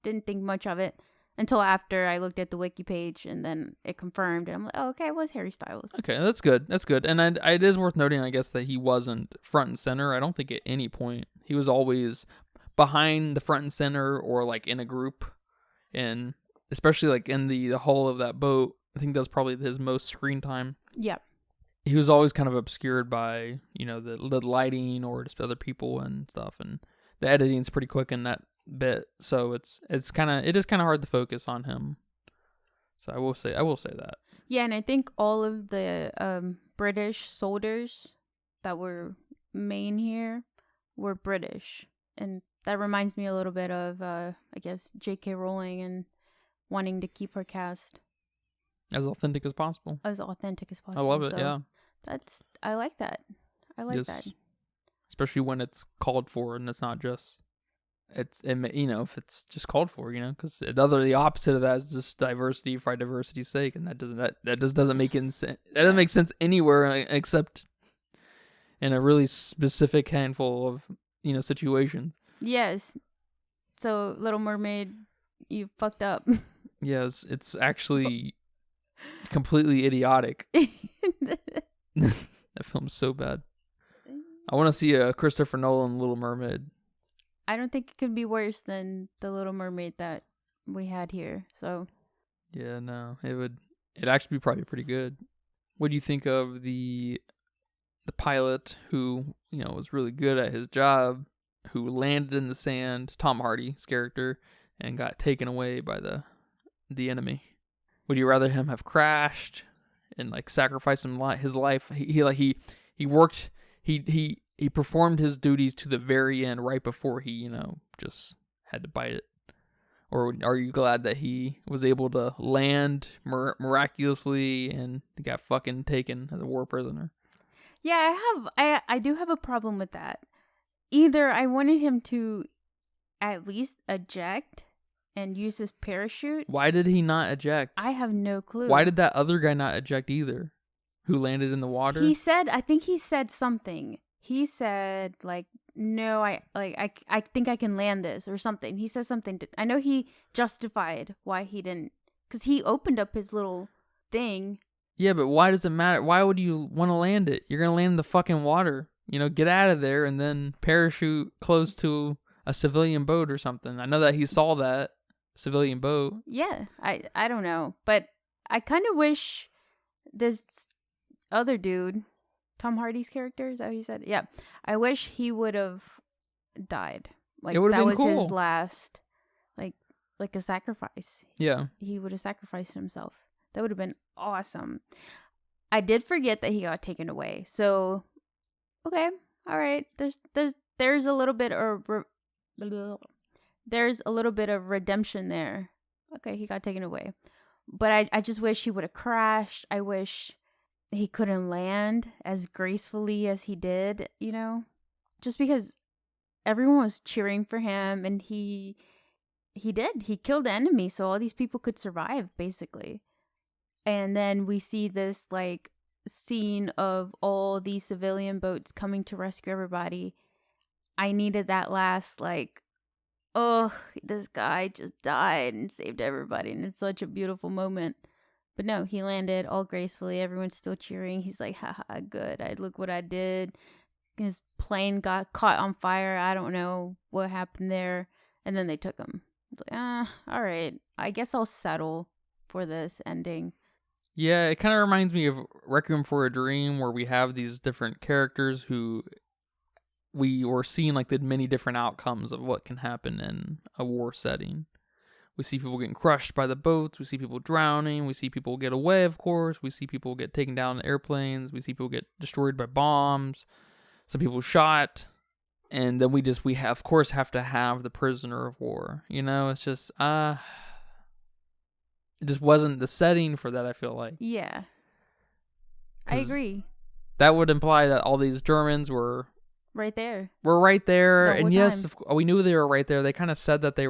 didn't think much of it until after I looked at the wiki page, and then it confirmed, and I'm like, oh, okay, it was Harry Styles. Okay, that's good. And it is worth noting, I guess, that he wasn't front and center. I don't think at any point. He was always behind the front and center, or like in a group, and especially like in the hull of that boat. I think that's probably his most screen time. Yeah. He was always kind of obscured by, you know, the lighting or just other people and stuff, and the editing's pretty quick in that bit, so it is kind of hard to focus on him. So I will say that. Yeah, and I think all of the British soldiers that were main here were British, and that reminds me a little bit of I guess J.K. Rowling and wanting to keep her cast as authentic as possible. I love it. So yeah. I like that. That. Especially when it's called for, and it's not just, you know, if it's just called for, you know, because the opposite of that is just diversity for diversity's sake, and that doesn't make sense. That doesn't make sense anywhere except in a really specific handful of, you know, situations. Yes. So Little Mermaid, you fucked up. Yes, it's actually completely idiotic. That film's so bad. I want to see a Christopher Nolan Little Mermaid. I don't think it could be worse than the Little Mermaid that we had here. So yeah, no, it'd actually be probably pretty good. What do you think of the pilot who, was really good at his job, who landed in the sand, Tom Hardy's character, and got taken away by the enemy? Would you rather him have crashed and like sacrificed his life? He worked, he performed his duties to the very end, right before he, just had to bite it. Or are you glad that he was able to land miraculously and got fucking taken as a war prisoner? Yeah, I do have a problem with that. Either I wanted him to at least eject and use his parachute. Why did he not eject? I have no clue. Why did that other guy not eject either? Who landed in the water? I think he said something. He said like, no, I think I can land this or something. He said something. I know he justified why he didn't, because he opened up his little thing. Yeah, but why does it matter? Why would you want to land it? You're going to land in the fucking water. Get out of there and then parachute close to a civilian boat or something. I know that he saw that civilian boat. Yeah, I don't know. But I kind of wish this other dude, Tom Hardy's character, is that what you said? Yeah. I wish he would have died. Like, that was cool. His last, like a sacrifice. Yeah. He would have sacrificed himself. That would have been awesome. I did forget that he got taken away. So, okay, all right. There's a little bit of redemption there. Okay, he got taken away. But I just wish he would have crashed. I wish he couldn't land as gracefully as he did, just because everyone was cheering for him, and he killed the enemy so all these people could survive, basically. And then we see this like scene of all these civilian boats coming to rescue everybody. I needed that last like, oh, this guy just died and saved everybody, and it's such a beautiful moment. But no, he landed all gracefully. Everyone's still cheering. He's like, haha, good. Look what I did. His plane got caught on fire. I don't know what happened there. And then they took him. It's like, all right. I guess I'll settle for this ending. Yeah, it kind of reminds me of Requiem for a Dream, where we have these different characters who we were seeing like the many different outcomes of what can happen in a war setting. We see people getting crushed by the boats. We see people drowning. We see people get away, of course. We see people get taken down in airplanes. We see people get destroyed by bombs. Some people shot. And then we of course have to have the prisoner of war. It's just, it just wasn't the setting for that, I feel like. Yeah. I agree. That would imply that all these Germans were right there. We're right there. And yes, time. We knew they were right there. They kind of said that they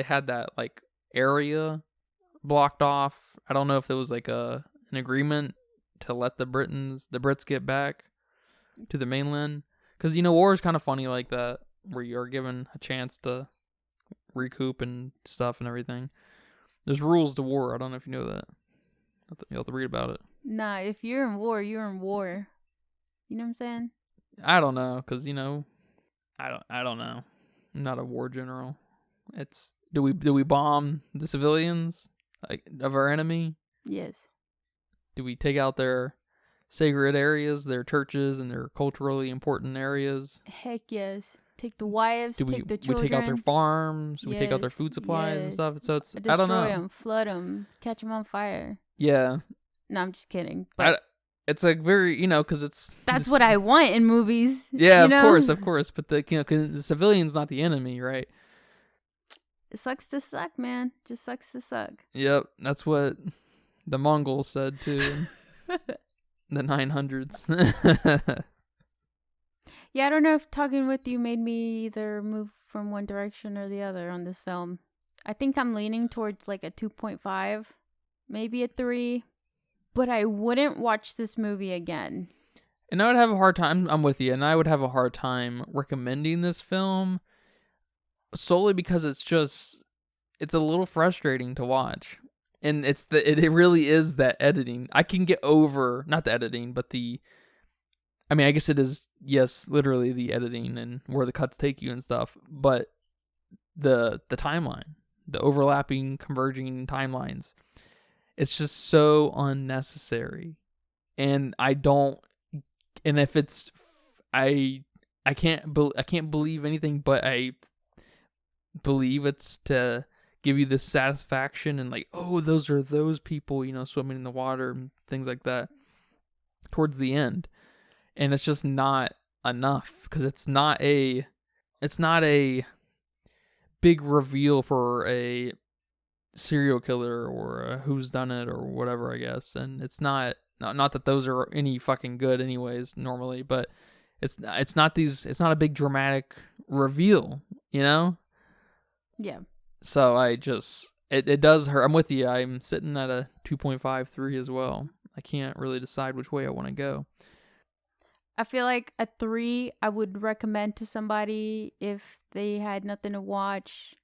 had that like area blocked off. I don't know if there was like an agreement to let the Brits get back to the mainland. Because, war is kind of funny like that, where you're given a chance to recoup and stuff and everything. There's rules to war. I don't know if you know that. You'll have to read about it. Nah, if you're in war, you're in war. You know what I'm saying? I don't know, because, I don't know. I'm not a war general. Do we bomb the civilians of our enemy? Yes. Do we take out their sacred areas, their churches, and their culturally important areas? Heck yes. Take the wives, take the children. We take out their farms, we take out their food supplies and stuff. So it's, I don't know. Destroy them, flood them, catch them on fire. Yeah. No, I'm just kidding. But it's like very, because it's... That's what I want in movies. Yeah, of course. But the civilian's not the enemy, right? It sucks to suck, man. Just sucks to suck. Yep, that's what the Mongols said too. The 900s. Yeah, I don't know if talking with you made me either move from one direction or the other on this film. I think I'm leaning towards like a 2.5, maybe a 3, but I wouldn't watch this movie again. And I would have a hard time, I'm with you, and I would have a hard time recommending this film solely because it's a little frustrating to watch. And it really is that editing. I can get over, not the editing, but I guess it is, yes, literally the editing and where the cuts take you and stuff, but the timeline, the overlapping, converging timelines, it's just so unnecessary. And if it's, I can't believe anything, but I believe it's to give you this satisfaction and like, oh, those are those people, swimming in the water and things like that towards the end. And it's just not enough, because it's not a big reveal for a serial killer or a whodunit or whatever, I guess. And it's not that those are any fucking good anyways normally, but it's not a big dramatic reveal, Yeah. So it does hurt. I'm with you. I'm sitting at a 2.53 as well. I can't really decide which way I want to go. I feel like a 3 I would recommend to somebody if they had nothing to watch,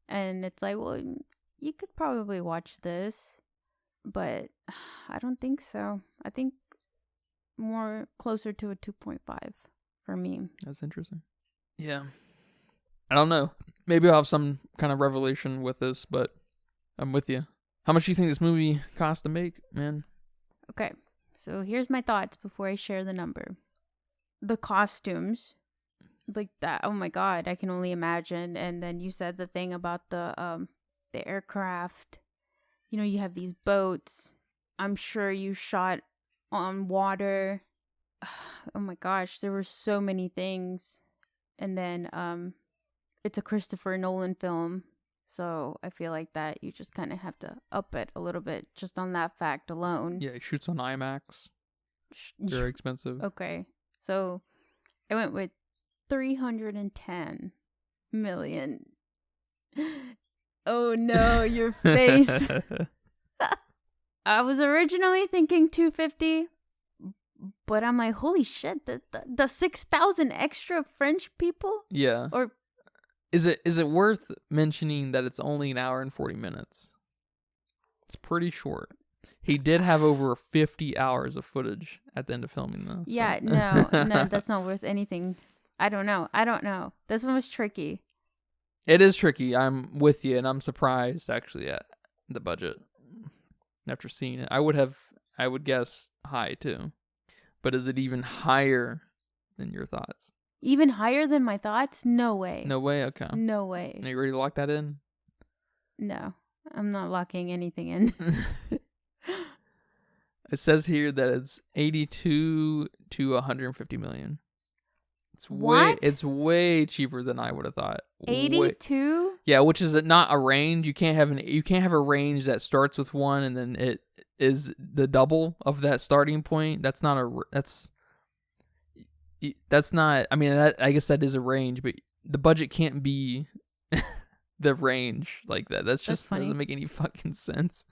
and it's like, well, you could probably watch this, but I don't think so. I think more closer to a 2.5 for me. That's interesting. Yeah. I don't know. Maybe I'll have some kind of revelation with this, but I'm with you. How much do you think this movie cost to make, man? Okay, so here's my thoughts before I share the number. The costumes, like that, oh my god, I can only imagine. And then you said the thing about the aircraft. You have these boats. I'm sure you shot on water. Oh my gosh, there were so many things. And then it's a Christopher Nolan film, so I feel like that you just kind of have to up it a little bit just on that fact alone. Yeah, he shoots on IMAX. Very expensive. Okay, so I went with 310 million. Oh no, your face. I was originally thinking 250, but I'm like, holy shit, the 6,000 extra French people? Yeah. Or is it worth mentioning that it's only an hour and 40 minutes? It's pretty short. He did have over 50 hours of footage at the end of filming, though. So. Yeah, no, that's not worth anything. I don't know. This one was tricky. It is tricky. I'm with you, and I'm surprised, actually, at the budget. After seeing it, I would guess high, too. But is it even higher than your thoughts? Even higher than my thoughts? No way. No way? Okay. No way. Are you ready to lock that in? No, I'm not locking anything in. It says here that it's 82 to 150 million. It's way cheaper than I would have thought. 82? Yeah, which is not a range. You can't have a range that starts with 1 and then it is the double of that starting point. That's not. I mean, I guess that is a range, but the budget can't be the range like that. That's just funny. Doesn't make any fucking sense.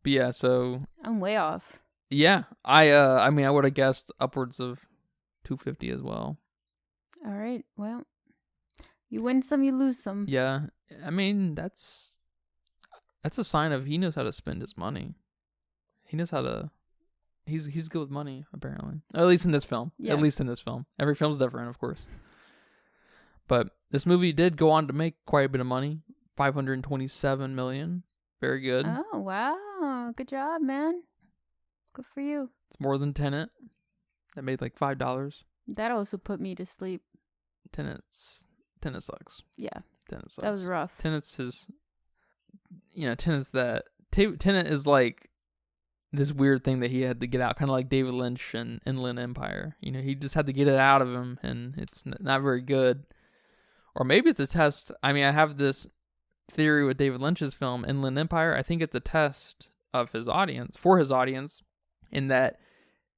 But yeah, so I'm way off. Yeah, I mean, I would have guessed upwards of 250 as well. All right, well, you win some, you lose some. Yeah, I mean, that's a sign of he knows how to spend his money. He knows how to. He's good with money, apparently. At least in this film. Yeah. At least in this film. Every film's different, of course. But this movie did go on to make quite a bit of money. 527 million. Very good. Oh, wow. Good job, man. Good for you. It's more than Tenet. That made like $5. That also put me to sleep. Tenet sucks. Yeah. Tenet sucks. That was rough. Tenet is like this weird thing that he had to get out, kind of like David Lynch and Inland Empire. He just had to get it out of him, and it's not very good. Or maybe it's a test. I mean, I have this theory with David Lynch's film, Inland Empire. I think it's a test of his audience, in that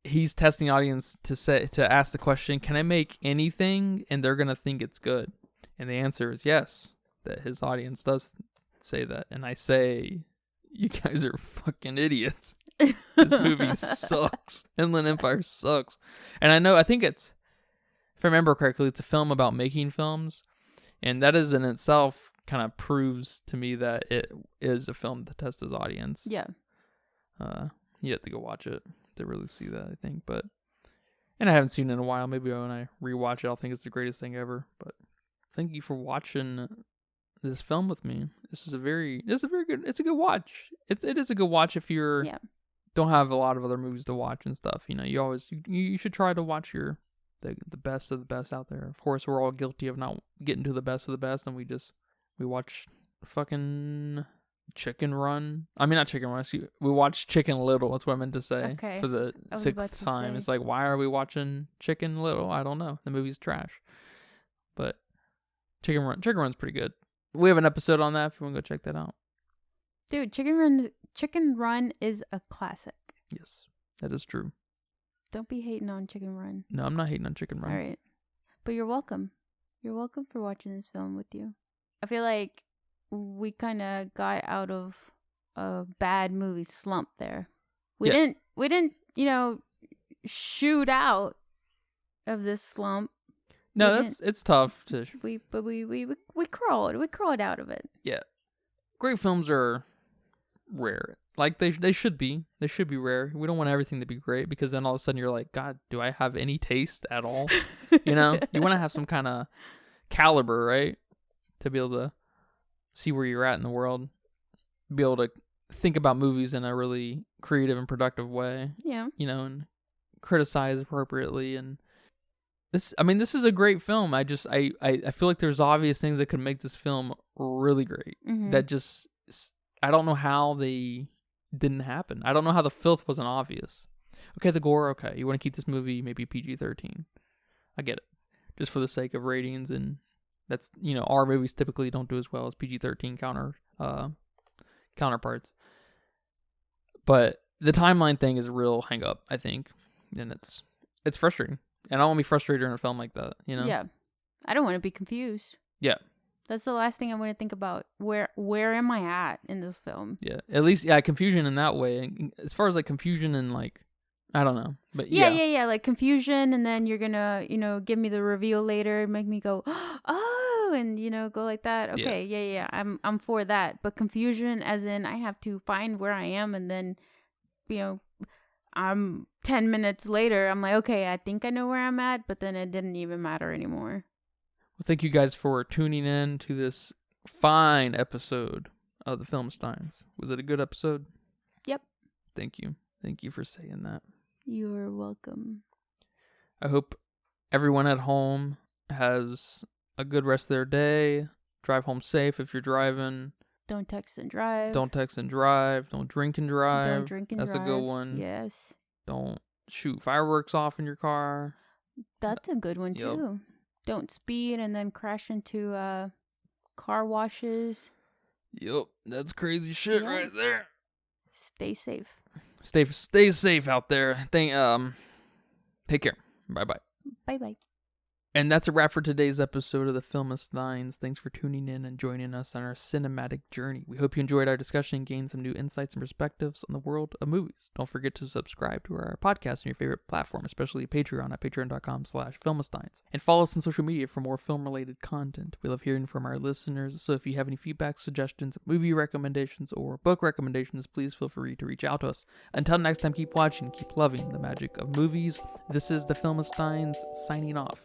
he's testing the audience to ask the question, can I make anything? And they're going to think it's good. And the answer is yes, that his audience does say that. And I say, you guys are fucking idiots. This movie sucks. Inland Empire sucks. And I think if I remember correctly, it's a film about making films. And that is in itself kind of proves to me that it is a film to test his audience. Yeah. You have to go watch it to really see that, I think. And I haven't seen it in a while. Maybe when I rewatch it, I'll think it's the greatest thing ever. But thank you for watching this film with me. It's a very good. It's a good watch. It is a good watch if you're don't have a lot of other movies to watch and stuff. You know, you should try to watch the best of the best out there. Of course, we're all guilty of not getting to the best of the best, and we watch fucking Chicken Run. I mean, not Chicken Run. We watched Chicken Little. That's what I meant to say. Okay. For the 6th time. It's like, why are we watching Chicken Little? I don't know. The movie's trash. But Chicken Run's pretty good. We have an episode on that if you want to go check that out. Dude, Chicken Run is a classic. Yes, that is true. Don't be hating on Chicken Run. No, I'm not hating on Chicken Run. All right. But you're welcome. You're welcome for watching this film with you. I feel like we kind of got out of a bad movie slump there. We didn't, shoot out of this slump. No, it's tough to. We crawled out of it. Yeah, great films are rare. Like they should be. They should be rare. We don't want everything to be great because then all of a sudden you're like, God, do I have any taste at all? You want to have some kind of caliber, right? To be able to see where you're at in the world, be able to think about movies in a really creative and productive way. Yeah. And criticize appropriately. And this is a great film. I feel like there's obvious things that could make this film really great. Mm-hmm. That just, I don't know how they didn't happen. I don't know how the filth wasn't obvious. Okay, the gore, okay. You want to keep this movie maybe PG-13. I get it. Just for the sake of ratings, and that's, our movies typically don't do as well as PG-13 counterparts. But the timeline thing is a real hang up, I think. And it's frustrating. And I don't want to be frustrated in a film like that, Yeah. I don't want to be confused. Yeah. That's the last thing I want to think about. Where am I at in this film? Yeah. At least, confusion in that way. And as far as, confusion and, I don't know. But yeah. Like, confusion, and then you're gonna, give me the reveal later and make me go, oh, and, go like that. Okay, yeah. I'm for that. But confusion as in I have to find where I am, and then, I'm 10 minutes later, I'm like, okay, I think I know where I'm at, but then it didn't even matter anymore. Well, thank you guys for tuning in to this fine episode of the Filmsteins. Was it a good episode? Yep. Thank you. Thank you for saying that. You're welcome. I hope everyone at home has a good rest of their day. Drive home safe if you're driving. Don't text and drive. Don't text and drive. Don't drink and drive. Don't drink and drive. That's a good one. Yes. Don't shoot fireworks off in your car. That's a good one, too. Don't speed and then crash into car washes. Yep. That's crazy shit right there. Stay safe. Stay safe out there. Take care. Bye-bye. Bye-bye. And that's a wrap for today's episode of the Filmsteins. Thanks for tuning in and joining us on our cinematic journey. We hope you enjoyed our discussion and gained some new insights and perspectives on the world of movies. Don't forget to subscribe to our podcast on your favorite platform, especially Patreon at patreon.com/Filmsteins. And follow us on social media for more film-related content. We love hearing from our listeners, so if you have any feedback, suggestions, movie recommendations, or book recommendations, please feel free to reach out to us. Until next time, keep watching, keep loving the magic of movies. This is the Filmsteins signing off.